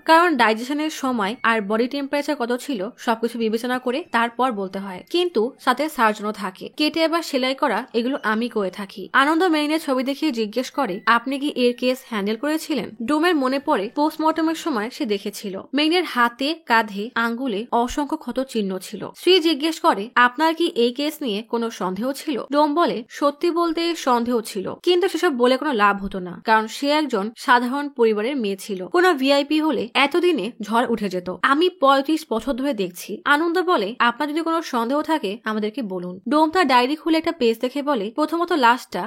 কারণ ডাইজেশনের সময় আর বডি টেম্পারেচার কত ছিল সবকিছু বিবেচনা বিবেচনা করে তারপর বলতে হয়, কিন্তু সাথে সার্জনও থাকে, কেটে এবার সেলাই করা এগুলো আমি করে থাকি। আনন্দ মেইনের ছবি দেখিয়ে জিজ্ঞেস করে, আপনি কি এর কেস হ্যান্ডেল করেছিলেন? ডোমের মনে পড়ে পোস্টমর্টমের সময় সে দেখেছিল মেইনের হাতে, কাঁধে, আঙ্গুলে অসংখ্য ক্ষত চিহ্ন ছিল। স্ত্রী জিজ্ঞেস করে, আপনার কি এই কেস নিয়ে কোনো সন্দেহ ছিল? ডোম বলে, সত্যি বলতে সন্দেহ ছিল, কিন্তু সেসব বলে কোনো লাভ হতো না, কারণ সে একজন সাধারণ পরিবারের মেয়ে ছিল। কোনো ভিআইপি হলে এতদিনে ঝড় উঠে যেত। আমি 35 বছর ধরে দেখছি। আনন্দ বলে, আপনার যদি কোনো সন্দেহ থাকে আমাদেরকে বলুন। ডোম তার ডায়েরি খুলে একটা পেজ দেখে বলে, প্রথমত লাশটা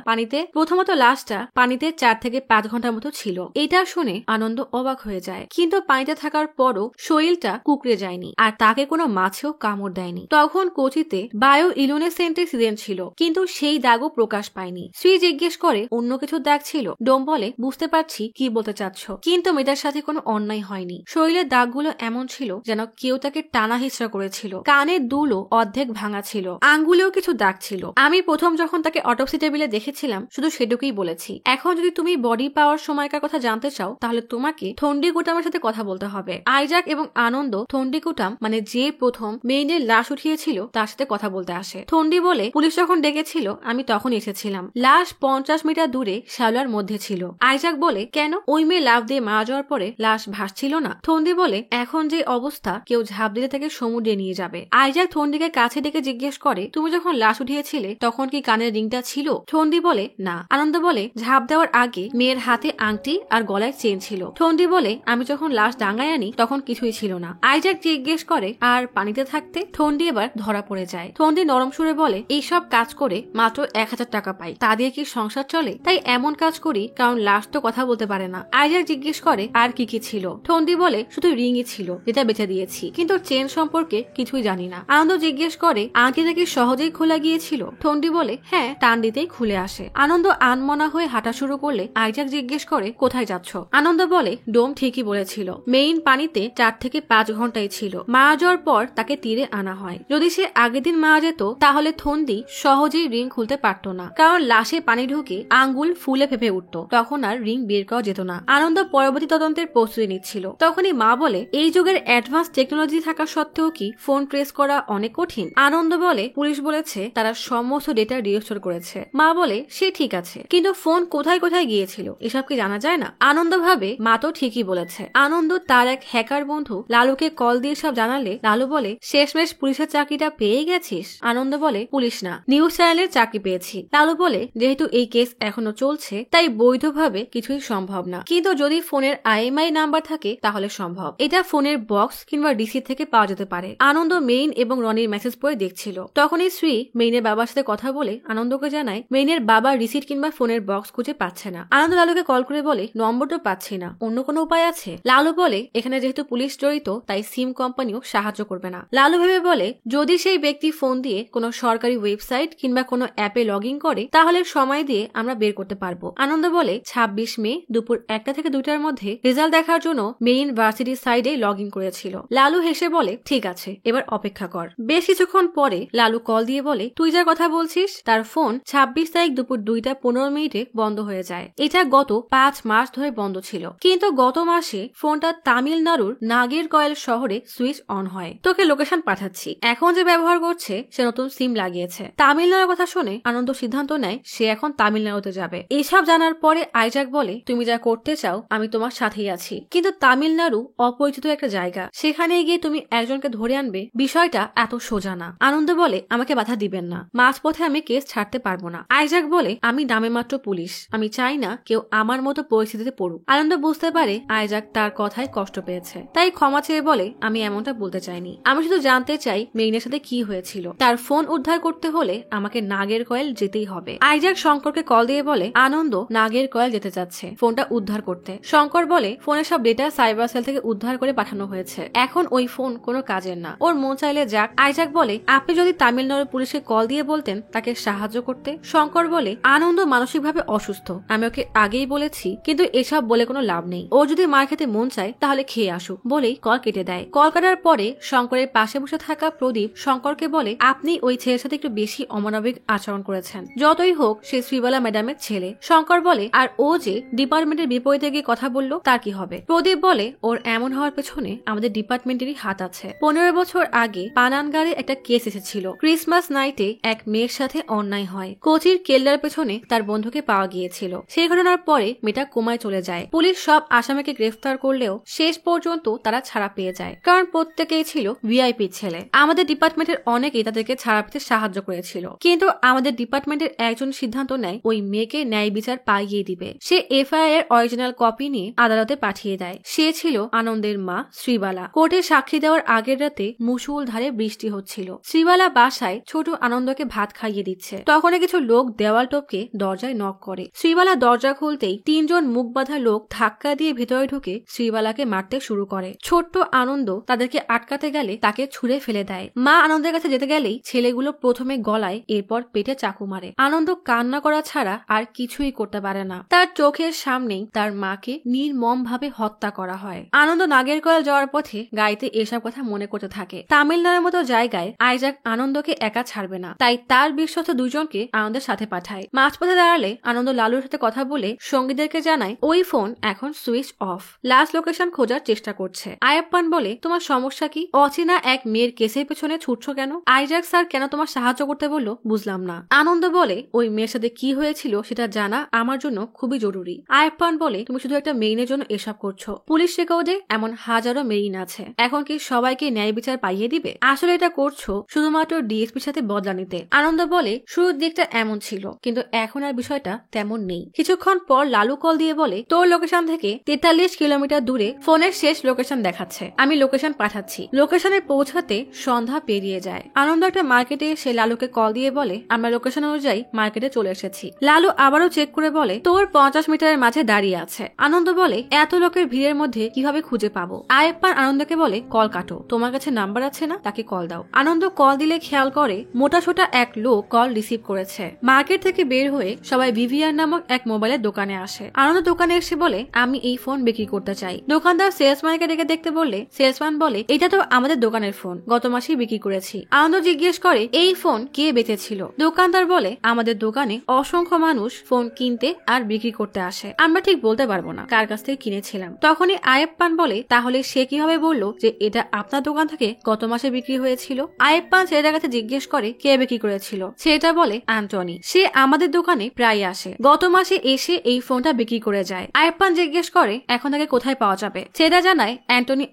পানিতে 4 থেকে 5 ঘন্টার মতো ছিল। এটা শুনে আনন্দ অবাক হয়ে যায়, কিন্তু পানিতে থাকার পরও শরীরটা কুকড়ে যায়নি আর তাকে কোনো মাছেও কামড় দেয়নি। তখন কোচিতে বায়ো ইলুনেসেন্টের সিজন ছিল, কিন্তু সেই দাগও প্রকাশ পায়নি। শ্রী জিজ্ঞেস করে, অন্য কিছু দাগ ছিল? ডোম বলে, বুঝতে পারছি কি বলতে চাচ্ছ, কিন্তু মেয়েটার সাথে কোনো অন্যায় হয়নি। শরীরের দাগগুলো এমন ছিল যেন কেউ তাকে টানা হিচড়া করেছিল। কানের দুলও অর্ধেক ভাঙা ছিল, আঙ্গুলেও কিছু দাগ ছিল। আমি প্রথম যখন তাকে অটোপসি টেবিলে দেখেছিলাম শুধু সেটুকুই বলেছি। এখন যদি তুমি বডি পাওয়ার সময়কার কথা জানতে চাও তাহলে তোমাকে থন্ডিকুটামের সাথে কথা বলতে হবে। আইজাক এবং আনন্দ থন্ডিকুটাম মানে যে প্রথম মেইনের লাশ উঠিয়েছিল তার সাথে কথা বলতে আসে। থন্ডি বলে, পুলিশ যখন ডেকেছিল আমি তখন এসেছিলাম। লাশ 50 মিটার দূরে শ্যাওলার মধ্যে ছিল। আইজাক বলে, কেন? ওই মেয়ে লাফ দিয়ে মারা যাওয়ার পরে লাশ ভাসছিল না? থন্ডি বলে, এখন যে অবস্থা কেউ ঝাঁপ দিলে তাকে সমুদ্রে নিয়ে যাবে। আইজাক থন্ডিকে কাছে ডেকে জিজ্ঞেস করে, তুমি যখন লাশ উঠিয়েছিলে তখন কি কানের রিংটা ছিল? থন্ডি বলে, না। আনন্দ বলে, ঝাঁপ দেওয়ার আগে মেয়ের হাতে আংটি আর গলায় চেন ছিল। থন্ডি বলে, আমি যখন লাশ ডাঙায় আনি তখন কিছুই ছিল না। আইজাক জিজ্ঞেস করে, আর পানিতে থাকতে? থন্ডি এবার ধরা পড়ে যায়। থন্ডি নরম সুরে বলে, এইসব কাজ করে মাত্র 1000 টাকা পাই, তা দিয়ে কি সংসার চলে? তাই এমন কাজ করি, কারণ লাশ তো কথা বলতে পারে না। আইজাক জিজ্ঞেস করে, আর কি কি ছিল? থন্ডি বলে, শুধু রিংই ছিল যেটা বেঁচে দিয়েছি, কিন্তু চেন সম্পর্কে কিছুই জানি না। আনন্দ জিজ্ঞেস করে, আংটিটা কি সহজেই খোলা গিয়েছিল? থন্ডি বলে, হ্যাঁ, টান দিতেই খুলে আসে। আনন্দ আনমনা হয়ে হাঁটা শুরু করলে আইজাক জিজ্ঞেস করে, কোথায় যাচ্ছ? আনন্দ বলে, ডোম ঠিকই বলেছিল, মেইন পানিতে 4 থেকে 5 ঘন্টাই ছিল। মারা যাওয়ার পর তাকে তীরে আনা হয়। যদি সে আগের দিন মারা যেত তাহলে থন্ডি সহজেই রিং খুলতে পারত না, কারণ লাশে পানি ঢুকে আঙ্গুল ফুলে ফেপে উঠত, তখন আর রিং বের করা যেত না। আনন্দ পরবর্তী তদন্তের প্রস্তুতি নিচ্ছিল। তখনই মা বলে, এই যুগের অ্যাডভান্স টেকনোলজি থাকা সত্ত্বেও কি ফোন ট্রেস করা অনেক কঠিন? আনন্দ বলে, পুলিশ বলেছে তারা সমস্ত ডেটা রিস্টোর করেছে। মা বলে, সে ঠিক আছে, কিন্তু ফোন কোথায় কোথায় গিয়েছিল এসব কি জানা যায় না? আনন্দ ভাবে মা তো ঠিকই বলেছে। আনন্দ তার এক হ্যাকার বন্ধু লালুকে কল দিয়ে সব জানালে লালু বলে, শেষমেশ পুলিশের চাকরিটা পেয়ে গেছিস? আনন্দ বলে, পুলিশ না, নিউজ চ্যানেলের চাকরি পেয়েছি। লালু বলে, যেহেতু এই কেস এখনো চলছে তাই বৈধভাবে কিছুই সম্ভব না, কিন্তু যদি ফোনের IMEI নাম্বার থাকে তাহলে সম্ভব। এটা ফোনের বক্স কিংবা ডিসি থেকে পাওয়া যেতে পারে। আনন্দ মেইন এবং রনির মেসেজ পড়ে দেখছিল। তখনই শ্রী মেইনের বাবার সাথে কথা বলে আনন্দকে জানায় মেইনের বাবা রিসিট কিংবা ফোনের বক্স খুঁজে পাচ্ছে না। আনন্দ লালুকে কল করে বলে, নম্বর তো পাচ্ছি না, অন্য কোনো উপায় আছে? লালু বলে, এখানে যেহেতু পুলিশ জড়িত তাই সিম কোম্পানিও সাহায্য করবে না। লালু ভেবে বলে, যদি সেই ব্যক্তি ফোন দিয়ে কোনো সরকারি ওয়েবসাইট কিংবা কোনো অ্যাপে লগ ইন করে তাহলে সময় দিয়ে আমরা বের করতে পারবো। আনন্দ বলে, 26 মে দুপুর 1টা থেকে 2টার মধ্যে রেজাল্ট দেখার জন্য মেইন ভার্সিটির সাইডে লগ ইন করেছিল। লালু হেসে বলে, ঠিক আছে, এবার অপেক্ষা কর। বেশ কিছুক্ষণ পরে লালু কল দিয়ে বলে, তুই যার কথা বলছিস তার ফোন 26 তারিখ দুপুর 2:15 বন্ধ হয়ে যায়। এটা গত 5 মাস ধরে বন্ধ ছিল, কিন্তু গত মাসে ফোনটা তামিলনাড়ুর নাগেরকয়েল শহরে সুইচ অন হয়। তোকে লোকেশন পাঠাচ্ছি। এখন যে ব্যবহার করছে সে নতুন সিম লাগিয়েছে। তামিলনাড়ুর কথা শুনে আনন্দ সিদ্ধান্ত নেয় সে এখন তামিলনাড়ুতে যাবে। এইসব জানার পরে আইজাক বলে, তুমি যা করতে চাও আমি তোমার সাথেই আছি, কিন্তু তামিলনাড়ু অপরিচিত একটা জায়গা, সেখানে গিয়ে তুমি একজনকে ধরে আনবে, বিষয়টা এত সোজা না। আনন্দ বলে, আমাকে বাধা দিবেন না, মাঝপথে আমি কেস ছাড়তে পারবো না। আইজাক বলে, আমি নামে মাত্র পুলিশ, আমি চাই না কেউ আমার মতো পরিস্থিতিতে পড়ুক। আনন্দ বুঝতে পারে আইজাক তার কথায় কষ্ট পেয়েছে, তাই ক্ষমা চেয়ে বলে, আমি এমনটা বলতে চাইনি, আমি শুধু জানতে চাই মেইনের সাথে কি হয়েছিল। তার ফোন উদ্ধার করতে হলে আমাকে নাগেরকয়েল যেতেই হবে। আইজাক শঙ্করকে কল দিয়ে বলে, আনন্দ নাগেরকয়েল যেতে চাচ্ছে ফোনটা উদ্ধার করতে। শঙ্কর বলে, ফোনের সব ডেটা সাইবার সেল থেকে উদ্ধার করে পাঠানো হয়েছে, এখন ওই ফোন কোনো কাজের না, ওর মন চাইলে যাক। আইজাক বলে, আপনি যদি তামিলনাড়ুর পুলিশকে কল দিয়ে বলতেন তাকে সাহায্য করতে। শঙ্কর বলে, আনন্দ মানসিকভাবে অসুস্থ, আমি ওকে আগেই বলেছি, কিন্তু এসব বলে কোনো লাভ নেই, ও যদি মার খেতে মন চায় তাহলে খেয়ে আসুক বলেই কল কেটে দেয়। কল কাটার পরে শঙ্করের পাশে বসে থাকা প্রদীপ শঙ্করকে বলে, আপনি ওই ছেলের সাথে একটু বেশি অমানবিক আচরণ করেছেন, যতই হোক সে শ্রীবালা ম্যাডামের ছেলে। শঙ্কর বলে, আর ও যে ডিপার্টমেন্টের বিপরীতে গিয়ে কথা বললো তার কি হবে? প্রদীপ বলে, ওর এমন হওয়ার পেছনে আমাদের ডিপার্টমেন্টেরই হাত আছে। 15 বছর আগে পানানগারে একটা কেস এসেছিল। ক্রিসমাস নাইটে এক মেয়ের সাথে অন্যায় হয়। কোচির কেল্লার পেছনে তার বন্ধুকে পাওয়া গিয়েছিল। সেই ঘটনার পরে মেয়েটা কোমায় চলে যায়। পুলিশ সব আসামিকে গ্রেফতার করলেও শেষ পর্যন্ত তারা ছাড়া পেয়ে যায়, কারণ প্রত্যেকেই ছিল ভিআইপি ছেলে। আমাদের ডিপার্টমেন্টের অনেকেই তাদেরকে ছাড়া পেতে সাহায্য করেছিল, কিন্তু আমাদের ডিপার্টমেন্টের একজন সিদ্ধান্ত নেয় ওই মেয়েকে ন্যায় বিচার পাইয়ে দিবে। সে এফআইআর এর অরিজিনাল কপি নিয়ে আদালতে পাঠিয়ে দেয়। সে ছিল আনন্দের মা শ্রীবালা। কোর্টে সাক্ষী দেওয়ার আগের রাতে মুষলধারে বৃষ্টি হচ্ছিল। শ্রীবালা বাসায় ছোট আনন্দকে ভাত খাইয়ে দিচ্ছে। তখনই কিছু লোক দেওয়াল টপকে দরজায় নক করে। শ্রীবালা দরজা খুলতেই 3 জন মুখ বাঁধা লোক ধাক্কা দিয়ে ভেতরে ঢুকে শ্রীবালাকে মারতে শুরু করে। ছোট্ট আনন্দ তাদেরকে আটকাতে গেলে তাকে ছুঁড়ে ফেলে দেয়। মা আনন্দের কাছে যেতে গেলেই ছেলেগুলো প্রথমে গলায়, এরপর পেটে চাকু মারে। আনন্দ কান্না করা ছাড়া আর কিছুই করতে পারে না। তার চোখের সামনেই তার মাকে নির্মম ভাবে হত্যা করা হয়। আনন্দ নাগেরকোয়েল যাওয়ার পথে গাড়িতে এসব কথা মনে করতে থাকে। তামিলনাড়ুর মতো জায়গায় আইজাক আনন্দকে একা ছাড়বে না, তাই তার বিশ্বস্ত 2 জনকে আনন্দের সাথে পাঠায়। মাঝপথে দাঁড়ালে আনন্দ লালুর সাথে কথা বলে সঙ্গীদেরকে জানায় ওই ফোন এখন সুইচ অফ, লাস্ট লোকেশন খোঁজার চেষ্টা করছে। আয়াপ্পান বলে, তোমার সমস্যা কি? অচেনা এক মেয়ের কেসের পেছনে ছুটছো কেন? আইজাক স্যার কেন তোমার সাহায্য করতে বললো বুঝলাম না। আনন্দ বলে, ওই মেয়ের সাথে কি হয়েছিল সেটা জানা আমার জন্য খুবই জরুরি। আয়াপ্পান বলে, তুমি শুধু একটা মেইনের জন্য এসব করছো। পুলিশ রেকর্ডে এমন হাজারো মেইন আছে। এখন কি সবাইকে ন্যায় বিচার পাইয়ে দিবে? আসলে এটা করছো শুধুমাত্র ডিএসপির সাথে বদলা নিতে। আনন্দ বলে, শুরুর দিকটা এমন ছিল, কিন্তু এখন আর বিষয়টা তেমন নেই। কিছুক্ষণ পর লালু কল দিয়ে বলে, তোর লোকেশন থেকে 43 কিলোমিটার দূরে ফোনের শেষ লোকেশন দেখাচ্ছে। আমি লোকেশন পাঠাচ্ছি। লোকেশনে পৌঁছাতে সন্ধ্যা পেরিয়ে যায়। আনন্দ একটা মার্কেটে এসে লালুকে কল দিয়ে বলে, আমরা লোকেশন অনুযায়ী মার্কেটে চলে এসেছি। লালু আবারও চেক করে বলে, তোর 50 মিটারের মাঝে দাঁড়িয়ে আছে। আনন্দ বলে, এত লোকের ভিড়ের মধ্যে কিভাবে খুঁজে পাবো? আয়েপ্পান আনন্দকে বলে, কল কাটো, তোমার কাছে নাম্বার আছে না, তাকে কল দাও। আনন্দ কল দিলে খেয়াল করে মোটা ছোটা এক লোক কল রিসিভ করেছে। মার্কেট থেকে বের হয়ে সবাই ভিভিআর নামক এক মোবাইলের দোকানে আসে। আনন্দ দোকানে এসে বলে, আমি এই ফোন বিক্রি করতে চাই। দোকানদার সেলসম্যানকে ডেকে দেখতে বললে সেলসম্যান বলে, এটা তো আমাদের দোকানের ফোন, গত মাসেই বিক্রি করেছি। আনন্দ জিজ্ঞেস করে, এই ফোন কে বেচেছিল? দোকানদার বলে, আমাদের দোকানে অসংখ্য মানুষ ফোন কিনতে আর বিক্রি করতে আসে, আমরা ঠিক বলতে পারবো না কার কাছ থেকে কিনেছিলাম। তখনই আয়েপ্পান বলে, তাহলে সে কিভাবে বললো যে এটা আপনার দোকান থেকে গত মাসে বিক্রি হয়েছিল? আয়েপ্পান ছেলেটার কাছে জিজ্ঞেস করে, কে বিক্রি করেছিল? ছেলেটা বলে, অ্যান্টনি। সে আমাদের দোকানে প্রায় আসে, গত মাসে এসে এই ফোনটা বিক্রি করে যায়। আয়েপ্পান জিজ্ঞেস করে, এখন তাকে কোথায় পাওয়া যাবে? ছেলেটা জানায়, অ্যান্টনি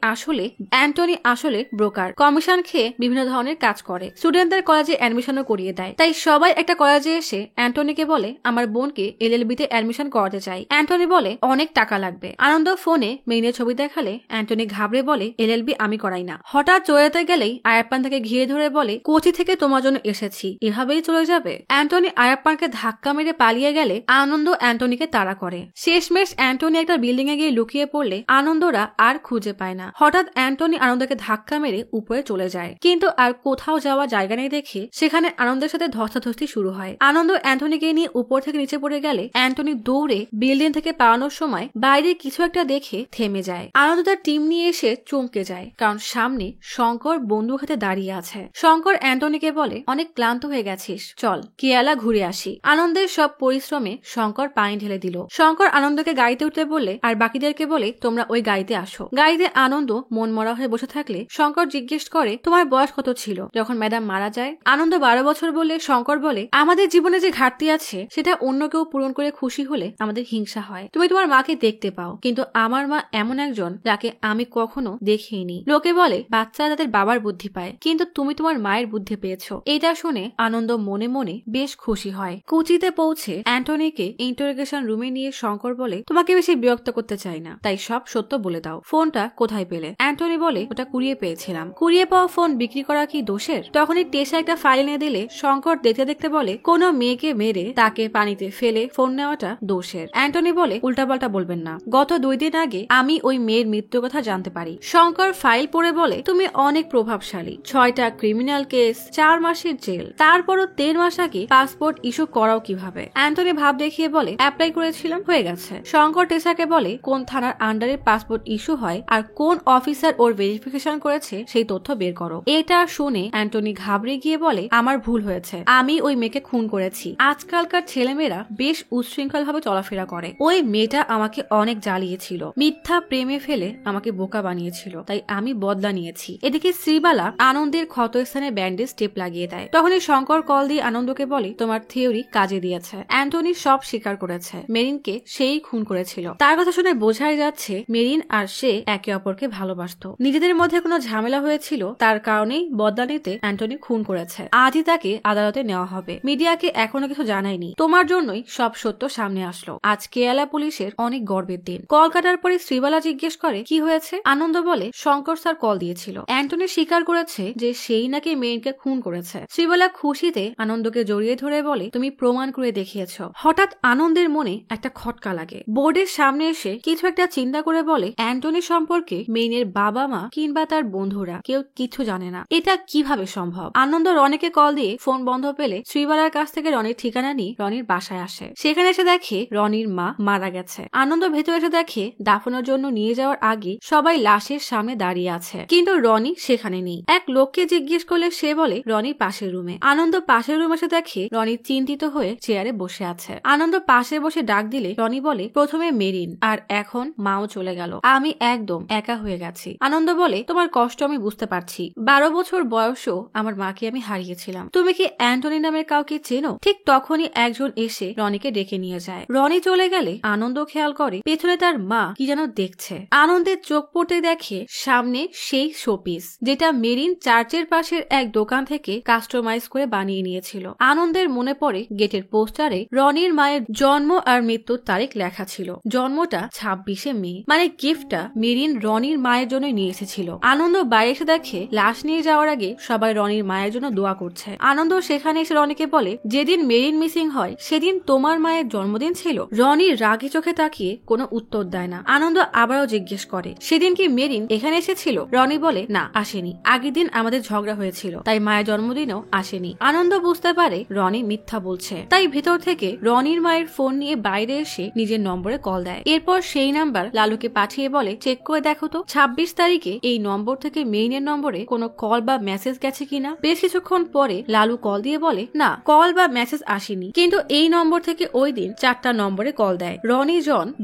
আসলে ব্রোকার, কমিশন খেয়ে বিভিন্ন ধরনের কাজ করে, স্টুডেন্টদের কলেজে অ্যাডমিশনও করিয়ে দেয়। তাই সবাই একটা কলেজে এসে অ্যান্টনিকে বলে, আমার বোনকে এলএলবি তে অ্যাডমিশন করাতে চাই। অ্যান্টনি বলে, অনেক টাকা লাগবে। আনন্দ ফোনে মেইনের ছবি দেখালে অ্যান্টনি ঘাবড়ে বলে, এলএলবি আমি করাই না। হঠাৎ চলে যেতে গেলেই আয়াপ্পান তাকে ঘিরে ধরে বলে, কোচি থেকে তোমার জন্য এসেছি, এভাবেই চলে যাবে? অ্যান্টনি আয়াপ্পানকে ধাক্কা মেরে পালিয়ে গেলে আনন্দ অ্যান্টনিকে তাড়া করে। শেষমেশ অ্যান্টনি একটা বিল্ডিং এ গিয়ে লুকিয়ে পড়লে আনন্দরা আর খুঁজে পায় না। হঠাৎ অ্যান্টনি আনন্দকে ধাক্কা মেরে উপরে চলে যায়, কিন্তু আর কোথাও যাওয়ার জায়গা নেই দেখে সেখানে আনন্দের সাথে ধস্তাধস্তি শুরু হয়। আনন্দ অ্যান্টনিকে নিয়ে উপর থেকে নিচে পড়ে গেলে অ্যান্টনি দৌড়ে বিল্ডিং থেকে পালানোর সময় বাইরে কিছু একটা দেখে থেমে যায়। আনন্দ তার টিম নিয়ে এসে চমকে যায়, কারণ সামনে শঙ্কর বন্দুক হাতে দাঁড়িয়ে আছে। শঙ্কর অ্যান্টনিকে বলে, অনেক ক্লান্ত হয়ে গেছিস, চল কেয়ালা ঘুরে আসি। আনন্দের সব পরিশ্রমে শঙ্কর পানি ঢেলে দিল। শঙ্কর আনন্দকে গাড়িতে উঠতে বললে আর বাকিদেরকে বলে, তোমরা ওই গাড়িতে আসো। গাড়িতে আনন্দ মন মরা হয়ে বসে থাকলে শঙ্কর জিজ্ঞেস করে, তোমার বয়স কত ছিল যখন ম্যাডাম মারা যায়? আনন্দ 12 বছর বলে শঙ্কর বলে, আমাদের জীবনে যে ঘাটতি আছে সেটা অন্য কেউ পূরণ করে খুশি হলে আমাদের হিংসা হয়। তুমি তোমার মাকে দেখতে পাও, কিন্তু আমার মা এমন একজন যাকে আমি কখনো দেখিনি। লোকে বলে বাচ্চারা তাদের বাবার বুদ্ধি পায়, কিন্তু তুমি তোমার মায়ের বুদ্ধি পেয়েছো। এটা শুনে আনন্দ মনে মনে বেশ খুশি হয়। কোচিতে পৌঁছে অ্যান্টনিকে ইন্টারোগেশন রুমে নিয়ে শঙ্কর বলে, তোমাকে বেশি বিরক্ত করতে চাই না, তাই সব সত্য বলে দাও, ফোনটা কোথায় পেলে? অ্যান্টনি বলে, ওটা কুড়িয়ে পেয়েছিলাম। কুড়িয়ে পাওয়া ফোন বিক্রি করা কি দোষের? তখনই টেসা একটা ফাইল এনে দিলে শঙ্কর দেখতে দেখতে বলে, কোনো মেয়েকে মেরে তাকে পানিতে ফেলে ফোন নেওয়াটা দোষের। অ্যান্টনি বলে, উল্টাপাল্টা বলবেন না, গত 2 দিন আগে আমি ওই মেয়ের মৃত্যুর কথা জানতে পারি। শঙ্কর ফাইল পড়ে বলে, তুমি অনেক প্রভাবশালী, 6টা ক্রিমিনাল কেস, 4 মাসের জেল, তারপরও 13 মাস আগে পাসপোর্ট ইস্যু করাও কিভাবে? অ্যান্টনি ভাব দেখিয়ে বলে, অ্যাপ্লাই করেছিলাম, হয়ে গেছে। শঙ্কর টেসাকে বলে, কোন থানার আন্ডারে পাসপোর্ট ইস্যু হয় আর কোন অফিসার ওর ভেরিফিকেশন করেছে সেই তথ্য বের করো। এটা শুনে অ্যান্টনি ঘাবড়ে গিয়ে বলে, আমার ভুল হয়েছে, আমি ওই মেয়েকে খুন করেছি। আজকালকার ছেলেমেয়েরা বেশ উচ্ছৃঙ্খল ভাবে চলাফেরা করে। ওই মেয়েটা আমাকে অনেক জ্বালিয়েছিল, মিথ্যা প্রেমে ফেলে আমাকে বোকা বানিয়েছিল, তাই আমি বদলা নিয়েছি। এদিকে শ্রীবালা আনন্দের ক্ষতস্থানে ব্যান্ডেজ টেপ লাগিয়ে দেয়। তখনই শঙ্কর কল দিয়ে আনন্দকে বলে তোমার থিওরি কাজে দিয়েছে। অ্যান্টনি সব স্বীকার করেছে, মেরিনকে সেই খুন করেছিল। তার কথা শুনে বোঝাই যাচ্ছে মেরিন আর সে একে অপরকে ভালোবাসত। নিজেদের মধ্যে কোনো ঝামেলা হয়েছিল, তার কারণেই বদলা নিতে অ্যান্টনি খুন করেছে। আজই তাকে আদালতে নেওয়া হবে। মিডিয়াকে এখনো কিছু জানায়নি, তোমার জন্যই সব সত্য সামনে আসলো। আজ কেরালা পুলিশের অনেক গর্বের দিন। কল কাটার পরে শ্রীবালা জিজ্ঞেস করে কি হয়েছে। আনন্দ বলে শঙ্কর স্যার কল দিয়েছিল। অ্যান্টনি স্বীকার করেছে যে সেই নাকি মেরিনকে খুন করেছে। শ্রীবালা খুশিতে আনন্দকে জড়িয়ে ধরে বলে তুমি প্রমাণ করে দেখিয়েছ। হঠাৎ আনন্দের মনে একটা খটকা লাগে। বোর্ডের সামনে এসে কিছু একটা চিন্তা করে বলে অ্যান্টনি সম্পর্কে মেরিনের বাবা মা কিংবা তার বন্ধুরা কেউ কিছু জানে না। এটা কিভাবে সম্ভব। আনন্দ রনিকে কল দিয়ে ফোন বন্ধ পেলে শ্রীবালার কাছ থেকে রনির ঠিকানা নিয়ে রনির বাসায় আসে। সেখানে এসে দেখে রনির মা মারা গেছে। আনন্দ ভেতরে এসে দেখে দাফনের জন্য নিয়ে যাওয়ার আগে সবাই লাশের সামনে দাঁড়িয়ে আছে, কিন্তু রনি সেখানে নেই। এক লোককে জিজ্ঞেস করলে সে বলে রনির পাশের রুমে। আনন্দ পাশের রুমে এসে দেখে রনি চিন্তিত হয়ে চেয়ারে বসে আছে। আনন্দ পাশে বসে ডাক দিলে রনি বলে প্রথমে মেরিন আর এখন মাও চলে গেল, আমি একদম একা হয়ে গেছি। আনন্দ বলে তোমার কষ্ট আমি বুঝতে পারছি। 12 বছর বয়সেও আমার মাকে আমি হারিয়েছিলাম। তুমি কি অ্যান্টনি নামের কাউকে চেনো? ঠিক তখনই একজন এসে রনিকে ডেকে নিয়ে যায়। রনি চলে গেলে আনন্দ খেয়াল করে পেছনে তার মা কি যেন দেখছে। আনন্দের চোখ পড়তে দেখে সামনে সেই শোপিস যেটা মেরিন চার্চের পাশের এক দোকান থেকে কাস্টমাইজ করে বানিয়ে নিয়েছিল। আনন্দের মনে পড়ে গেটের পোস্টারে রনির মায়ের জন্ম আর মৃত্যুর তারিখ লেখা ছিল। জন্মটা 26শে মে, মানে গিফটটা মেরিন রনির মায়ের জন্য নিয়ে এসেছিল। আনন্দ বাইরে এসে দেখে লাশ নিয়ে যাওয়ার আগে সবাই রনির মায়ের জন্য দোয়া করছে। আনন্দ সেখানে এসে রনিকে বলে যেদিন মেরিন মিসিং হয় সেদিন তোমার মায়ের জন্মদিন ছিল। রনি রাগি চোখে তাকিয়ে কোনো উত্তর দেয় না। আনন্দ আবারও জিজ্ঞেস করে সেদিন কি মেরিন এখানে এসেছিল? রনি বলে না, আসেনি। আগের দিন আমাদের ঝগড়া হয়েছিল, তাই মায়ের জন্মদিনও আসেনি। আনন্দ বুঝতে পারে রনি মিথ্যা বলছে, তাই ভেতর থেকে রনির মায়ের ফোন নিয়ে বাইরে এসে নিজের নম্বরে কল দেয়। এরপর সেই নাম্বার লালুকে পাঠিয়ে বলে চেক করে দেখো তো 26 তারিখে এই নম্বর থেকে মেরিনের নম্বরে কোনো কল বা মেসেজ গেছে কিনা। বেশ কিছুক্ষণ পরে লালু কল দিয়ে বলে না, কল বা মেসেজ আসেনি, কিন্তু এই নম্বর থেকে ওই দিন 4টা নম্বরে কল দেয়। রনি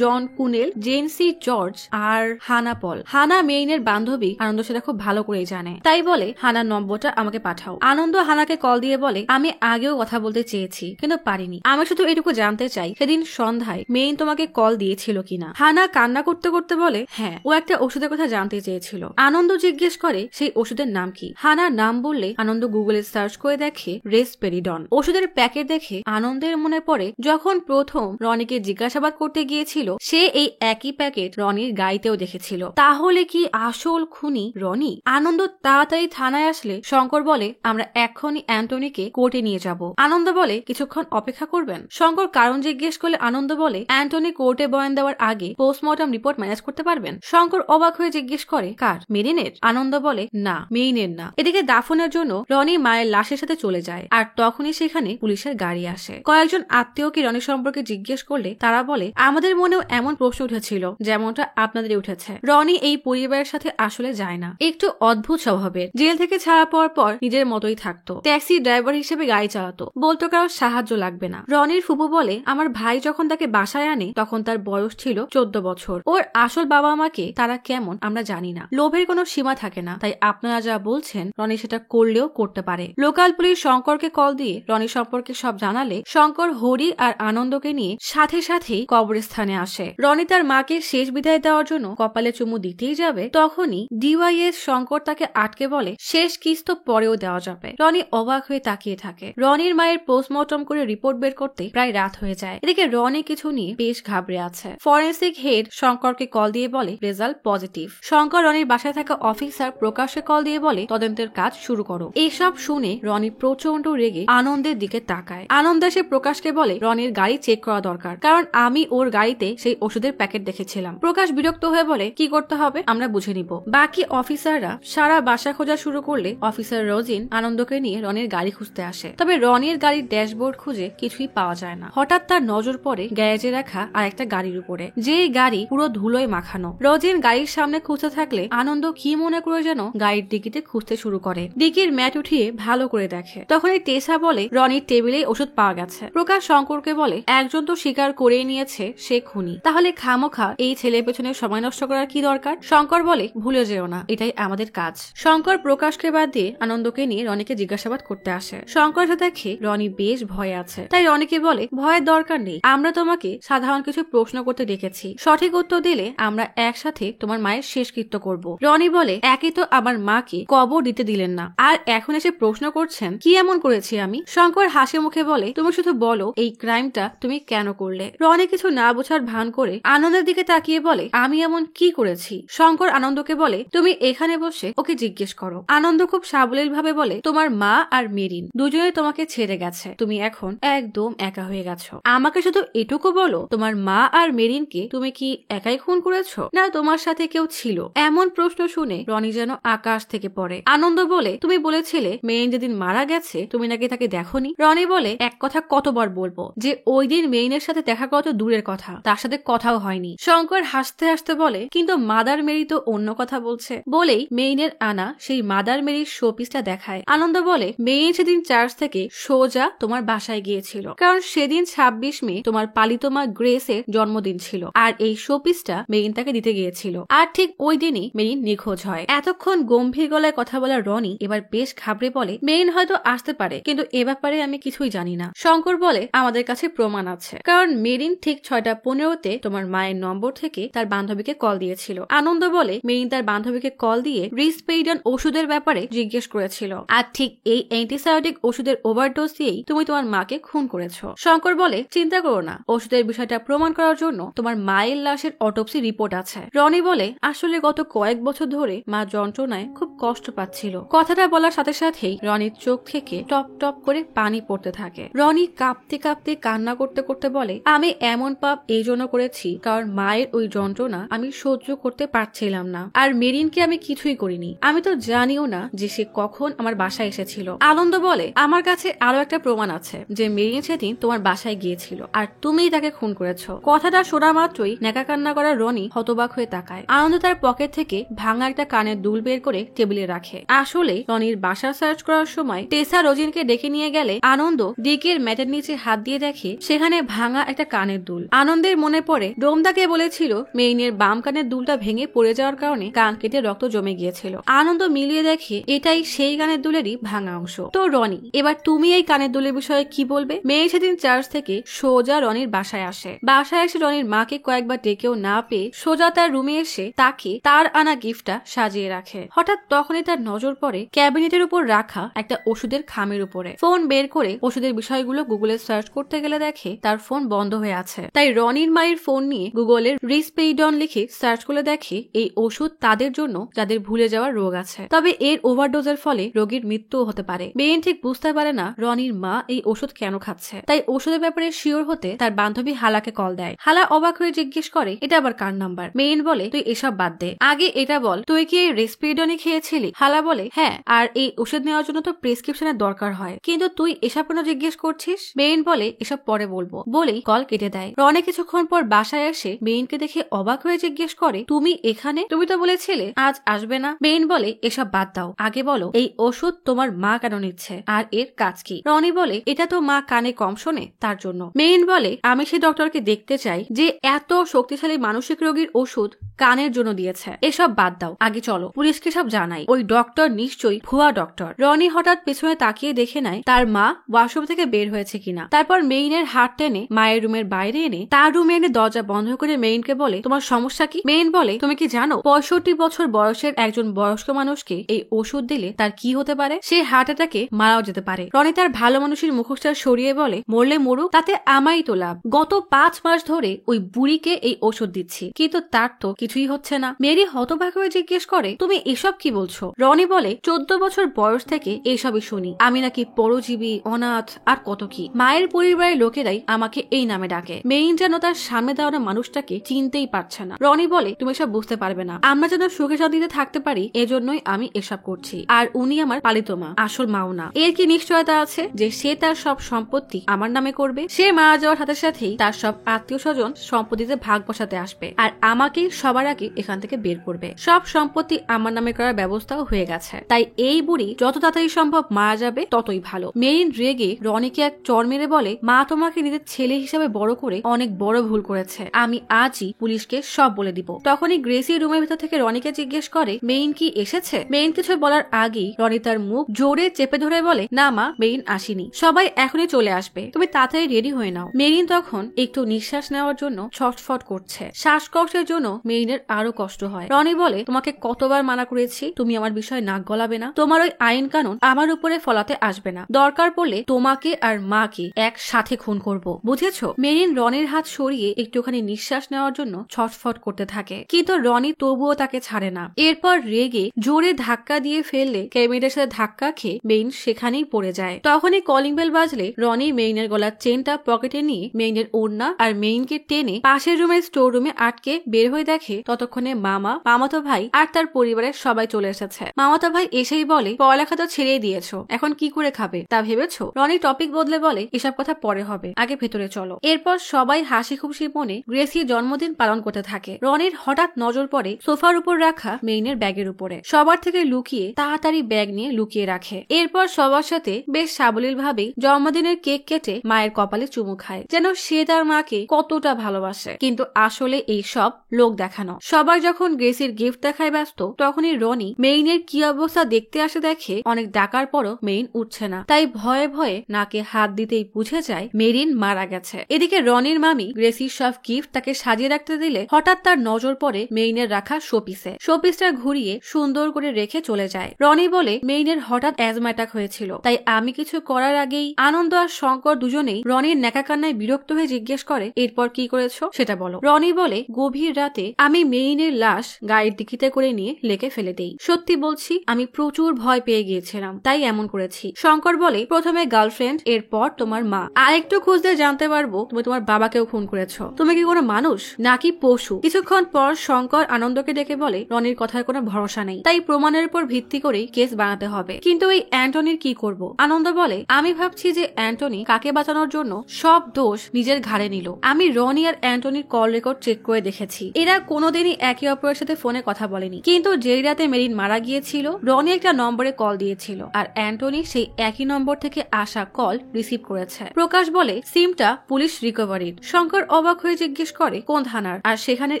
জন কুনেল, জেনসি জর্জ আর হানা পল। হানা মেরিনের বান্ধবী। আনন্দ সেটা খুব ভালো করেই জানে, তাই বলে হানার নম্বরটা আমাকে পাঠাও। আনন্দ হানাকে কল দিয়ে বলে আমি আগেও কথা বলতে চেয়েছি কিন্তু পারিনি, আমি শুধু এটুকু জানতে চাই সেদিন সন্ধ্যায় মেরিন তোমাকে কল দিয়েছিল কিনা। হানা কান্না করতে করতে বলে হ্যাঁ, ও একটা ওষুধের কথা জানতে চেয়েছিল। আনন্দ জিজ্ঞেস করে সেই ওষুধের নাম কি। হানা নাম বললে আনন্দ গুগলে সার্চ করে দেখে রেসপেরিডন। ওষুধের প্যাকেট দেখে আনন্দের মনে পড়ে যখন প্রথম রনিকে জিজ্ঞাসাবাদ করতে গিয়েছিল সে এই একই প্যাকেট রনির গাড়িতেও দেখেছিল। তাহলে কি আসল খুনি রনি? আনন্দ তাড়াতাড়ি থানায় আসলে শঙ্কর বলে আমরা এখনই অ্যান্টনিকে কোর্টে নিয়ে যাব। আনন্দ বলে কিছুক্ষণ অপেক্ষা করবেন। শঙ্কর কারণ জিজ্ঞেস করলে আনন্দ বলে অ্যান্টনি কোর্টে বয়ান দেওয়ার আগে পোস্টমর্টম রিপোর্ট ম্যানেজ করতে পারবেন। শঙ্কর অবাক হয়ে জিজ্ঞেস করে কার? মেরিনের? আনন্দ বলে না, মেরিনের না। এদিকে দাফনের জন্য রনি মায়ের লাশের সাথে চলে যায় আর তখনই সেখানে পুলিশের গাড়ি আসে। কয়েকজন আত্মীয়কে রনি সম্পর্কে জিজ্ঞেস করলে তারা বলে আমাদের মনেও এমন প্রশ্ন উঠেছিল যেমনটা আপনাদের উঠেছে। রনি এই পরিবারের সাথে আসলে যায় না, একটু অদ্ভুত স্বভাবের। জেল থেকে ছাড়া পাওয়ার পর নিজের মতোই থাকতো, ট্যাক্সি ড্রাইভার হিসেবে গাড়ি চালাতো, বলতো কারোর সাহায্য লাগবে না। রনির ফুপু বলে আমার ভাই যখন তাকে বাসায় আনে তখন তার বয়স ছিল 14 বছর। ওর আসল বাবা মাকে তারা কেমন আমরা জানি না। লোভের কোনো সীমা থাকে না, তাই আপনারা যা বলছেন রনি সেটা করলেও করতে পারে। লোকাল পুলিশ শঙ্করকে কল দিয়ে রনি সম্পর্কে সব জানালে শঙ্কর হরি আর আনন্দকে নিয়ে সাথে সাথেই কবরস্থানে আসে। রনি তার মাকে শেষ বিদায় দেওয়ার জন্য কপালে চুমু দিতেই যাবে, তখনই ডিওয়াইএস শঙ্কর তাকে আটকে বলে শেষ কিস তো পরেও দেওয়া যাবে। রনি অবাক হয়ে তাকিয়ে থাকে। রনির মায়ের পোস্টমর্টম করে রিপোর্ট বের করতে প্রায় রাত হয়ে যায়। এদিকে রনি কিছু নিয়ে বেশ ঘাবড়ে আছে। ফরেন্সিক হেড শঙ্করকে কল দিয়ে বলে রেজাল্ট পজিটিভ। শঙ্কর রনির বাসায় থাকা অফিসার প্রকাশকে কল দিয়ে বলে তদন্তের কাজ শুরু করো। এইসব শুনে রনি প্রচন্ড রেগে আনন্দের দিকে তাকায়। আনন্দ এসে প্রকাশকে বলে রনির গাড়ি চেক করা দরকার, কারণ আমি ওর গাড়িতে সেই ওষুধের প্যাকেট দেখেছিলাম। প্রকাশ বিরক্ত হয়ে বলে কি করতে হবে আমরা বুঝে নিব। বাকি অফিসাররা সারা বাসা খোঁজা শুরু করলে অফিসার রোজিন আনন্দকে নিয়ে রনির গাড়ি খুঁজতে আসে। তবে রনির গাড়ির ড্যাশবোর্ড খুঁজে কিছুই পাওয়া যায় না। হঠাৎ তার নজর পড়ে গ্যারেজে রাখা আর একটা গাড়ির উপরে, যে গাড়ি পুরো ধুলোয় মাখানো। রোজিন গাড়ির সামনে খুঁজতে থাকলে আনন্দ কি মনে করে যেন গাড়ির ডিকিতে খুঁজতে শুরু করে। ডিকির ম্যাট উঠিয়ে ভালো করে দেখে। তখনই টেসা বলে রনির টেবিলে ওষুধ পাওয়া গেছে। প্রকাশ শঙ্করকে বলে একজন তো স্বীকার করেই নিয়েছে সে খুনি, তাহলে খামোখা এই ছেলের পেছনে সময় নষ্ট করার কি দরকার। শঙ্কর বলে ভুলে যেও না এটাই এটাই আমাদের কাজ। শঙ্কর প্রকাশকে বাদ দিয়ে আনন্দকে নিয়ে রনিকে জিজ্ঞাসাবাদ করতে আসে। শঙ্কর সাথে দেখে রনি বেশ ভয়ে আছে, তাই রনিকে বলে ভয়ের দরকার নেই, আমরা তোমাকে সাধারণ কিছু প্রশ্ন করতে ডেকেছি, সঠিক উত্তর দিলে আমরা একসাথে তোমার মায়ের শেষকৃত্য করব। রনি বলে একে তো আমার মাকে কবর দিতে দিলেন না, আর এখন এসে প্রশ্ন করছেন কি এমন করেছি আমি। শঙ্কর হাসি মুখে বলে তুমি শুধু বলো এই ক্রাইমটা তুমি কেন করলে। রনি কিছু না বোঝার ভান করে আনন্দের দিকে তাকিয়ে বলে আমি এমন কি করেছি। শঙ্কর আনন্দকে বলে তুমি এখানে বসে ওকে জিজ্ঞেস করো। আনন্দ খুব সাবলীল ভাবে বলে তোমার মা আর মেরিন দুজনে তোমাকে ছেড়ে গেছে, তুমি এখন একদম একা হয়ে গেছো। আমাকে শুধু এটুকু বলো তোমার মা আর মেরিনকে তুমি কি একাই খুন করেছো, না তোমার সাথে কেউ ছিল। এমন প্রশ্ন শুনে রনি যেন আকাশ থেকে পড়ে। আনন্দ বলে তুমি বলেছিলে মেরিন যেদিন মারা গেছে তুমি নাকি তাকে দেখোনি। রনি বলে এক কথা কতবার বলবো যে ওই দিন মেরিনের সাথে দেখা কত দূরের কথা, তার সাথে কথাও হয়নি। শঙ্কর হাসতে হাসতে বলে কিন্তু মাদার মেরি তো অন্য কথা বলছে, বলেই মেরিনের আনা সেই মাদার মেরির শোপিসটা দেখায়। আনন্দ বলে মেরিন সেদিন চার্চ থেকে সোজা তোমার বাসায় গিয়েছিল, কারণ সেদিন 26 মে তোমার পালিত মা গ্রেসের জন্মদিন ছিল, আর এই শোপিসটা মেরিন তাকে দিতে গিয়েছিল, আর ঠিক ওই দিনই মেরিন নিখোঁজ হয়। এতক্ষণ গম্ভীর গলায় কথা বলা রনি এবার বেশ ঘাবড়ে বলে মেরিন হয়তো আসতে পারে, কিন্তু এ ব্যাপারে আমি কিছুই জানি না। শঙ্কর বলে আমাদের কাছে প্রমাণ আছে, কারণ মেরিন ঠিক 6:15-তে তোমার মায়ের নম্বর থেকে তার বান্ধবীকে কল দিয়েছিল। আনন্দ বলে মেরিন তার বান্ধবীকে কল দিয়ে রিসপেইডন ওষুধের ব্যাপারে জিজ্ঞেস করেছিল, আর ঠিক এই অ্যান্টিসায়োটিক ওষুধের ওভারডোজ দিয়েই তুমি তোমার মাকে খুন করেছো। শঙ্কর বলে চিন্তা করো না, ওষুধের বিষয়টা প্রমাণ করার জন্য তোমার মায়ের লাশের অটোপসি রিপোর্ট আছে। রনি বলে আসলে গত কয়েক বছর ধরে মা যন্ত্রণায় খুব কষ্ট পাচ্ছিল। কথাটা বলার সাথে সাথেই রনির চোখ থেকে টপ টপ করে পানি পড়তে থাকে। রনি কাঁপতে কাঁপতে কান্না করতে করতে বলে আমি এমন পাপ এই জন্য করেছি কারণ মায়ের ওই যন্ত্রণা আমি সহ্য করতে পারছিলাম না, আর মেরিনকে আমি কিছুই করিনি, আমি তো জানিও না যে সে কখন আমার বাসায় এসেছিল। আনন্দ বলে আমার কাছে আরো একটা প্রমাণ আছে যে মেরিন সেদিন তোমার বাসায় গিয়েছিল আর তুমিই তাকে খুন করেছো। কথাটা শোনা মাত্রই নেকা কান্না করা রনি হতবাক হয়ে তাকায়। আনন্দ তার পকেট থেকে ভাঙা একটা কানের দুল বের করে টেবিলে রাখে। আসলে রনির বাসা সার্চ করার সময় টেসা রোজিনকে ডেকে নিয়ে গেলে আনন্দ ডিকের ম্যাটের নিচে হাত দিয়ে দেখে সেখানে ভাঙা একটা কানের দুল। আনন্দের মনে পড়ে ডোমদাকে বলেছিল মেরিনের বাম কানের দুলটা ভেঙে পড়ে যাওয়ার কারণে কান কেটে রক্ত জমে গিয়েছিল। আনন্দ মিলিয়ে দেখে এটাই সেই কানের দুলেরই ভাঙা অংশ। তো রনি এবার তুমি এই কানের দুলের বিষয়ে কি বলবে। মেয়ে সেদিন চার্চ থেকে সোজা রনির বাসায় আসে। বাসায় এসে রনির মাকে কয়েকবার ডেকেও না পেয়ে সোজা তার রুমে এসে তাকে তার আনা গিফটটা সাজিয়ে রাখে। হঠাৎ তখনই তার নজর পড়ে ক্যাবিনেটের উপর রাখা একটা ওষুধের খামের উপরে। ফোন বের করে ওষুধের বিষয়গুলো গুগলে সার্চ করতে গেলে দেখে তার ফোন বন্ধ হয়ে আছে। তাই রনির মায়ের ফোন নিয়ে গুগলের রিসপেইডন লিখে সার্চ করে দেখে এই ওষুধ তাদের জন্য যাদের ভুলে যাওয়ার রোগ আছে, তবে এর ওভারডোজের ফলে রোগীর মৃত্যুও হতে পারে। মেইন ঠিক বুঝতে পারে না রনির মা এই ওষুধ কেন খাচ্ছে, তাই ওষুধের ব্যাপারে শিওর হতে তার বান্ধবী হালাকে কল দেয়। হালা অবাক হয়ে জিজ্ঞেস করে এটা আবার কার নাম্বার। মেইন বলে তুই এসব বাদ দে, আগে এটা বল তুই কি এই রিসপেইডনই খেয়েছিলি। হালা বলে হ্যাঁ, আর এই ওষুধ নেওয়ার জন্য তো প্রেসক্রিপশনের দরকার হয়, কিন্তু তুই এসব কেন জিজ্ঞেস করছিস। মেইন বলে এসব পরে বলবো, বলেই কল কেটে দেয়। রনি কিছুক্ষণ পর বাসায় এসে মেইনকে দেখে অবাক হয়ে জিজ্ঞেস করে তুমি এখানে, তুমি তো বলেছিলে আজ আসবে না। মেইন বলে এসব বাদ দাও, আগে বলো এই ওষুধ তোমার মা কেন নিচ্ছে আর এর কাজ কি। রনি বলে এটা তো মা কানে কম শোনে তার জন্য। মেইন বলে আমি সেই ডক্টরকে দেখতে চাই যে এত শক্তিশালী মানসিক রোগীর ওষুধ কানের জন্য দিয়েছে। এসব বাদ দাও, আগে চলো পুলিশকে সব জানাই, ওই ডক্টর নিশ্চয়ই ভুয়া ডক্টর। রনি হঠাৎ পেছনে তাকিয়ে দেখে নেয় তার মা ওয়াশরুম থেকে বের হয়েছে কিনা। তারপর মেইনের হাত টেনে মায়ের রুমের বাইরে এনে তার রুমে এনে দরজা বন্ধ করে মেইনকে বলে তোমার সমস্যা কি। মেইন বলে তুমি কি জানো 65 বছর বয়সের একজন বয়স্ক মানুষকে এই ওষুধ দিলে তার কি হতে পারে, সে হার্ট অ্যাটাকে মারাও যেতে পারে। রনি তার ভালো মানুষের মুখোশটা সরিয়ে বলে মরলে মরুক, তাতে আমারই তো লাভ। গত 5 মাস ধরে ওই বুড়িকে এই ওষুধ দিচ্ছি, কিন্তু তার তো কিছুই হচ্ছে না। মেরি হতবাক হয়ে জিজ্ঞেস করে তুমি এসব কি বলছো। রনি বলে 14 বছর বয়স থেকে এইসবই শুনি, আমি নাকি পরজীবী, অনাথ আর কত কি। মায়ের পরিবারের লোকেরাই আমাকে এই নামে ডাকে। মেইন যেন তার সামনে দাঁড়ানো মানুষটাকে চিনতেই পারছে না। রনি বলে তুমি এসব বুঝতে পারবে না, আমরা যেন সুখে শান্তিতে থাকতে পারি এজন্যই আমি এসব করছি, আর উনি আমার পালিত মা, আসল মাও না। এর কি নিশ্চয়তা আছে যে সে তার সব সম্পত্তি আমার নামে করবে। সে মারা যাওয়ার সাথে সাথেই তার সব আত্মীয় স্বজন সম্পত্তিতে ভাগ বসাতে আসবে, আর আমাকেই সবার আগে এখান থেকে বের করবে। সব সম্পত্তি আমার নামে করার ব্যবস্থাও হয়ে গেছে, তাই এই বুড়ি যত তাড়াতাড়ি সম্ভব মারা যাবে ততই ভালো। মেইন রেগে রনিকে এক চড় মেরে বলে মা তোমাকে নিজের ছেলে হিসেবে বড় করে অনেক বড় ভুল করেছে, আমি আজই পুলিশকে সব বলে দিব। তখনই গ্রেসি রুমের ভেতর থেকে রনিকে জিজ্ঞেস করে করে মেইন কি এসেছে। মেইন কিছু বলার আগেই রনি তার মুখ জোরে চেপে ধরে বলে, না মা, মেইন আসেনি, সবাই এখনই চলে আসবে, তুমি তাড়াতাড়ি রেডি হয়ে নাও। মেরিন তখন একটু নিঃশ্বাস নেওয়ার জন্য ছটফট করছে। শ্বাসকষ্টের জন্য মেরিনের আরো কষ্ট হয়। রনি বলে, তোমাকে কতবার মানা করেছি তুমি আমার বিষয়ে নাক গলাবে না, তোমার ওই আইন কানুন আমার উপরে ফলাতে আসবে না, দরকার পড়লে তোমাকে আর মাকে একসাথে খুন করব, বুঝেছো। মেরিন রনির হাত সরিয়ে একটুখানি নিঃশ্বাস নেওয়ার জন্য ছটফট করতে থাকে, কিন্তু রনি তবুও তাকে ছাড়ে না। এরপর রেগে জোরে ধাক্কা দিয়ে ফেললে ক্যামেরার সাথে ধাক্কা খেয়ে মেইন সেখানেই পড়ে যায়। তখনই কলিং বেল বাজলে রনি মেইনের গলার চেনটা পকেটে নিয়ে মেইনের ওড়না আর মেইনকে টেনে পাশের রুমের স্টোর রুমে আটকে বের হয়ে দেখে ততক্ষণে মামা, মামাতো ভাই আর তার পরিবারের সবাই চলে এসেছে। মামাতো ভাই এসেই বলে, পড়ালেখা তো ছেড়েই দিয়েছো, এখন কি করে খাবে তা ভেবেছো। রনি টপিক বদলে বলে, এসব কথা পরে হবে, আগে ভেতরে চলো। এরপর সবাই হাসি খুশি মনে গ্রেসির জন্মদিন পালন করতে থাকে। রনির হঠাৎ নজর পড়ে সোফার উপর রাখা মেইনের ব্যাগের উপরে। সবার থেকে লুকিয়ে তাড়াতাড়ি ব্যাগ নিয়ে লুকিয়ে রাখে। এরপর সবার সাথে বেশ সাবলীল ভাবে জন্মদিনের কেক কেটে মায়ের কপালে চুমু খায়, যেন সে তার মাকে কতটা ভালোবাসে। কিন্তু আসলে এই সব লোক দেখানো। সবার যখন গ্রেসির গিফট দেখায় ব্যস্ত, তখনই রনি মেইনের কি অবস্থা দেখতে আসে। দেখে অনেক ডাকার পরও মেইন উঠছে না, তাই ভয়ে ভয়ে নাকে হাত দিতেই বুঝে যায় মেরিন মারা গেছে। এদিকে রনির মামি গ্রেসির সব গিফট তাকে সাজিয়ে রাখতে দিলে হঠাৎ তার নজর পড়ে মেইনের রাখা শোপিসে। শোপিসটা ঘুরিয়ে সুন্দর করে রেখে চলে যায়। রনি বলে, মেইনের হঠাৎ অ্যাজমা অ্যাটাক হয়েছিল, তাই আমি কিছু করার আগেই। আনন্দ আর শঙ্কর দুজনেই রনির নেকা কান্নায় বিরক্ত হয়ে জিজ্ঞেস করে, এরপর কি করেছো সেটা বলো। রনি বলে, গভীর রাতে আমি মেইনের লাশ গাড়ির ডিকিতে করে নিয়ে লেকে ফেলে দেই। সত্যি বলছি, আমি প্রচুর ভয় পেয়ে গিয়েছিলাম, তাই এমন করেছি। শঙ্কর বলে, প্রথমে গার্লফ্রেন্ড, এরপর তোমার মা, আর একটু খুঁজতে জানতে পারবো তুমি তোমার বাবাকেও খুন করেছো। তুমি কি কোনো মানুষ নাকি পশু। কিছুক্ষণ পর শঙ্কর আনন্দকে ডেকে বলে, রনির কথার কোনো ভরসা নেই, তাই প্রমাণের উপর ভিত্তি করেই কেস বানাতে হবে। কিন্তু এই অ্যান্টনির কি করব। আনন্দ বলে, আমি ভাবছি যে অ্যান্টনি কাকে বাঁচানোর জন্য সব দোষ নিজের ঘাড়ে নিল। আমি রনি আর অ্যান্টনির কল রেকর্ড চেক করে দেখেছি, এরা কোনোদিনই একে অপরের সাথে ফোনে কথা বলেনি। কিন্তু যেই রাতে মেরিন মারা গিয়েছিল, রনি একটা নম্বরে কল দিয়েছিল, আর অ্যান্টনি সেই একই নম্বর থেকে আসা কল রিসিভ করেছে। প্রকাশ বলে, সিমটা পুলিশ রিকভারির। শঙ্কর অবাক হয়ে জিজ্ঞেস করে, কোন থানার, আর সেখানের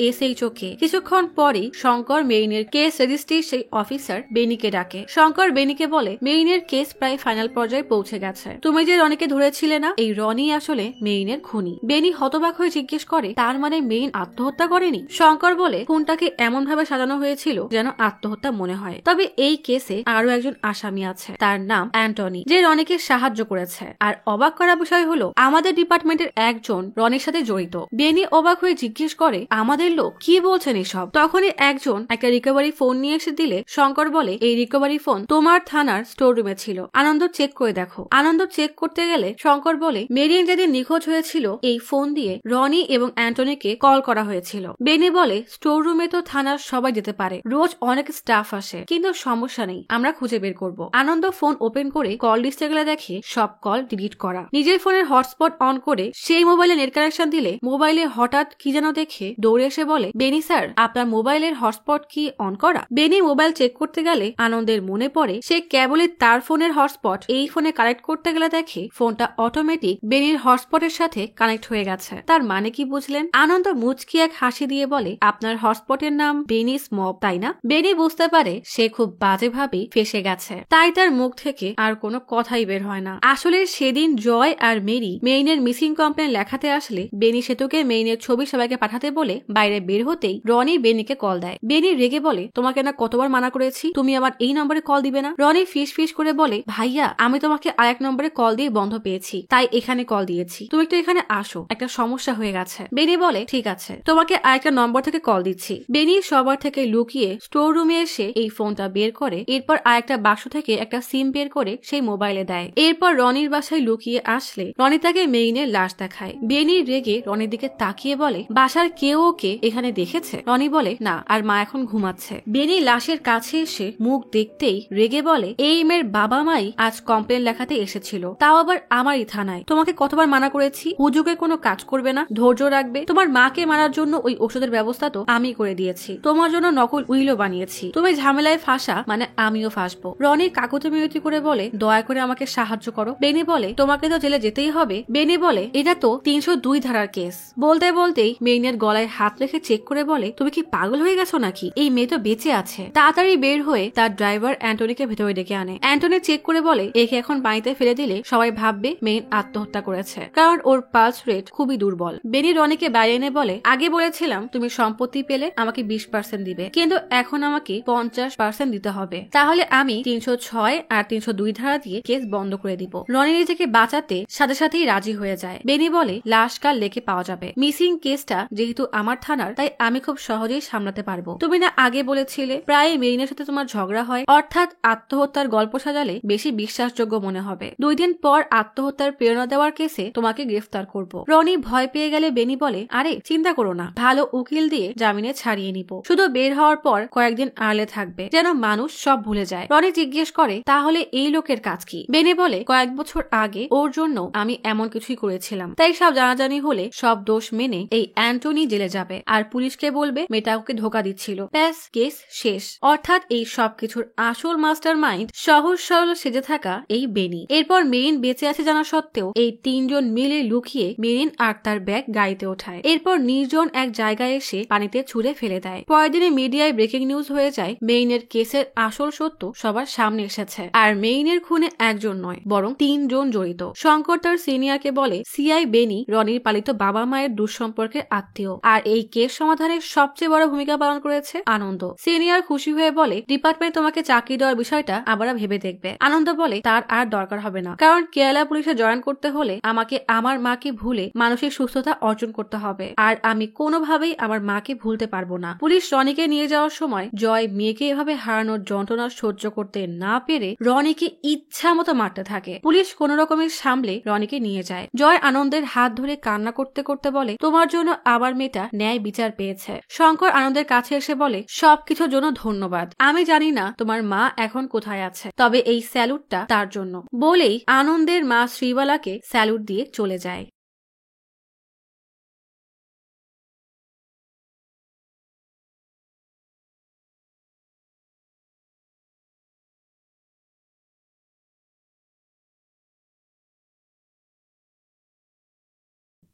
এসএইচও কে। কিছুক্ষণ পরেই শঙ্কর মেরিনের কেস রেজিস্ট্রির সেই অফিসার বেনিকে ডাকে। শঙ্কর বেনিকে বলে, মেরিনের কেস প্রায় ফাইনাল পর্যায়ে পৌঁছে গেছে। তুমি যে রনিকে ধরেছিলে না, এই রনি আসলে মেরিনের খুনি। বেনি হতবাক হয়ে জিজ্ঞেস করে, তার মানে মেরিন আত্মহত্যা করেনি। শঙ্কর বলে, খুনটাকে এমন ভাবে সাজানো হয়েছিল যেন আত্মহত্যা মনে হয়। তবে এই কেসে আরো একজন আসামি আছে, তার নাম অ্যান্টনি, যে রনিকে সাহায্য করেছে। আর অবাক করা বিষয় হলো, আমাদের ডিপার্টমেন্টের একজন রনির সাথে জড়িত। বেনি অবাক হয়ে জিজ্ঞেস করে, আমাদের লোক, কি বলছেন এসব। তখনই একজন একটা রিকভারি ফোন নিয়ে এসে দিলে শঙ্কর বলে, এই রিকভারি ফোন তোমার থানার স্টোর রুমে ছিল, আনন্দ চেক করে দেখো। আনন্দ চেক করতে গেলে শঙ্কর বলে, মেরিন যেদিন নিখোঁজ হয়েছিল এই ফোন দিয়ে রনি এবং অ্যান্টনিকে কল করা হয়েছিল। বেনি বলে, স্টোর রুমে তো থানার সবাই যেতে পারে, রোজ অনেক স্টাফ আসে, কিন্তু সমস্যা নেই, আমরা খুঁজে বের করব। আনন্দ ফোন ওপেন করে কল লিস্টে গেলে দেখে সব কল ডিলিট করা। নিজের ফোনের হটস্পট অন করে সেই মোবাইলে নেট কানেকশন দিলে মোবাইলে হঠাৎ কি যেন দেখে দৌড়ে এসে বলে, বেনি স্যার, আপনার মোবাইলের হটস্পট কি অন করা। বেনি মোবাইল চেক করতে গেলে আনন্দের মনে পড়ে সে কেবলই তার ফোনের হটস্পট এই ফোনে কানেক্ট করতে গেলে দেখে ফোনটা অটোমেটিক বেনির হটস্পটের সাথে কানেক্ট হয়ে গেছে। তার মানে কি বুঝলেন। আনন্দ মুচকি এক হাসি দিয়ে বলে, আপনার হটস্পটের নাম বেনি স্মব, তাই না। বেনি বুঝতে পারে সে খুব বাজেভাবে ফেসে গেছে, তাই তার মুখ থেকে আর কোনো কথাই বের হয় না। আসলে সেদিন জয় আর মেরি মেইনের মিসিং কমপ্লেন লেখাতে আসলে বেনি সেতুকে মেইনের ছবি সবাইকে পাঠাতে বলে বাইরে বের হতেই রনি বেনিকে কল দেয়। বেনি রেগে বলে, তোমাকে না কতবার মানা করেছি তুমি আমার এই নম্বরে কল দিবে না। রনি ফিস ফিস করে বলে, ভাইয়া, আমি তোমাকে আরেক নম্বরে কল দিয়ে বন্ধ পেয়েছি, তাই এখানে কল দিয়েছি, তুমি একটু এখানে আসো, একটা সমস্যা হয়ে গেছে। বেনি বলে, ঠিক আছে, তোমাকে আরেকটা নম্বর থেকে কল দিচ্ছি। বেনি সবার থেকে লুকিয়ে স্টোর রুমে এসে এই ফোনটা বের করে, এরপর আরেকটা বাক্স থেকে একটা সিম বের করে সেই মোবাইলে দেয়। এরপর রনির বাসায় লুকিয়ে আসলে রনি তাকে মেইনের লাশ দেখায়। বেনি রেগে রনির দিকে তাকিয়ে বলে, বাসার কেউ ওকে এখানে দেখেছে। রনি বলে, না, আর মা এখন ঘুমাচ্ছে। বেনি লাশের কাছে এসে মুখ দেখতেই রেগে বলে, এই মেয়ের বাবা মাই আজ কমপ্লেন লেখাতে এসেছিল, তাও আবার আমারই থানায়। তোমাকে কতবার মানা করেছি হুজুকে কোনো কাজ করবে না, ধৈর্য রাখবে। তোমার মাকে মারার জন্য ওই ওষুধের ব্যবস্থা তো আমি করে দিয়েছি, তোমার জন্য নকল উইলও বানিয়েছি, তুমি ঝামেলায় ফাঁসা মানে আমিও ফাঁসবো। রনি কাকুতি মিনতি করে বলে, দয়া করে আমাকে সাহায্য করো। বেনি বলে, তোমাকে তো জেলে যেতেই হবে। বেনি বলে, এটা তো 302 ধারার কেস। বলতে বলতেই মেইনের গলায় হাত রেখে চেক করে বলে, তুমি কি পাগল হয়ে গেছো নাকি। এই মেয়ে তো বেঁচে আছে। তাড়াতাড়ি বের হয়ে তার ড্রাইভার অ্যান্টনিকে ভেতরে ডেকে আনে। অ্যান্টনি চেক করে বলে একে এখন পানিতে ফেলে দিলে সবাই ভাববে মেইন আত্মহত্যা করেছে, কারণ ওর পালস রেট খুবই দুর্বল। বেনি রনিকে বাইরে এনে বলে আগে বলেছিলাম তুমি সম্পত্তি পেলে আমাকে 20% দিবে, কিন্তু এখন আমাকে 50% দিতে হবে, তাহলে আমি 306 আর 302 ধারা দিয়ে কেস বন্ধ করে দিব। রনি নিজেকে বাঁচাতে সাথে সাথেই রাজি হয়ে যায়। বেনি বলে লাশ কাল লেকে পাওয়া যাবে, মিসিং কেসটা যেহেতু আমার থানার তাই আমি খুব সহজেই সামলাতে পারবো। তুমি না আগে বলেছিলে প্রায় মেরিনের সাথে তোমার ঝগড়া হয়, অর্থাৎ আত্মহত্যার গল্প সাজালে বেশি বিশ্বাসযোগ্য মনে হবে। 2 দিন পর আত্মহত্যার প্রেরণা দেওয়ার কেসে তোমাকে গ্রেফতার করব। রনি ভয় পেয়ে গেলে বেনি বলে আরে চিন্তা করো না, ভালো উকিল দিয়ে জামিনে ছাড়িয়ে নিব, শুধু বের হওয়ার পর কয়েকদিন আড়লে থাকবে যেন মানুষ সব ভুলে যায়। রনি জিজ্ঞেস করে তাহলে এই লোকের কাজ কি? বেনি বলে কয়েক বছর আগে ওর জন্য আমি এমন কিছুই করেছিলাম, তাই সব জানাজানি হলে সব দোষ মেনে এই অ্যান্টনি জেলে যাবে আর পুলিশকে বলবে মেয়েটা ওকে ধোকা দিচ্ছিল, ব্যাস কেস শেষ। অর্থাৎ এই সব কিছুর আসল মাস্টার মাইন্ড সহজ সরল সেজে থাকা এই বেনি। এরপর মেরিন বেঁচে আছে জানা সত্ত্বেও এই 3 জন মিলে লুকিয়ে মেরিন আর তার ব্যাগ গাড়িতে ওঠায়। এরপর নির্জন এক জায়গায় এসে পানিতে ছুঁড়ে ফেলে দেয়। পরের দিনে মিডিয়ায় ব্রেকিং নিউজ হয়ে যায় মেইনের কেসের আসল সত্য সবার সামনে এসেছে, আর মেইনের খুনে একজন নয় বরং 3 জন জড়িত। শঙ্কর তার সিনিয়রকে বলে সিআই বেনি রনির পালিত বাবা মায়ের দুঃসম্পর্কের আত্মীয়, আর এই কেস সমাধানের সবচেয়ে বড় ভূমিকা পালন করেছে আনন্দ। সিনিয়র খুশি হয়ে বলে ডিপার্টমেন্টে তোমাকে চাকরি দেওয়ার বিষয়টা আবার ভেবে দেখবে। আনন্দ বলে তার আর দরকার হবে না, কারণ কেরালা পুলিশে জয়েন করতে হলে আমাকে আমার মাকে ভুলে মানসিক সুস্থতা অর্জন করতে হবে, আর আমি কোনোভাবেই আমার মাকে ভুলতে পারবো না। পুলিশ রনিকে নিয়ে যাওয়ার সময় জয় মেয়েকে এভাবে হারানোর যন্ত্রণা সহ্য করতে না পেরে রনিকে ইচ্ছা মতো মারতে থাকে। পুলিশ কোন রকমের সামলে রনিকে নিয়ে যায়। জয় আনন্দের হাত ধরে কান্না করতে করতে বলে তোমার জন্য আবার মেয়েটা ন্যায় বিচার পেয়েছে। শঙ্কর আনন্দের কাছে এসে বলে সবকিছুর জন্য ধন্যবাদ, আমি জানি না তোমার মা এখন কোথায় আছে, তবে এই স্যালুটটা তার জন্য। বলেই আনন্দের মা শ্রীবালাকে স্যালুট দিয়ে চলে যায়।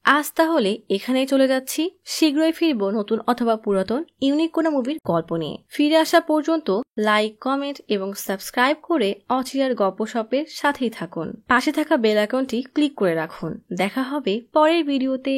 আজ তাহলে এখানেই চলে যাচ্ছি। শীঘ্রই ফিরবো নতুন অথবা পুরাতন ইউনিক কোনো মুভির গল্প নিয়ে। ফিরে আসা পর্যন্ত লাইক, কমেন্ট এবং সাবস্ক্রাইব করে অচিরার গপ্পসপের সাথেই থাকুন। পাশে থাকা বেল আইকনটি ক্লিক করে রাখুন। দেখা হবে পরের ভিডিওতে।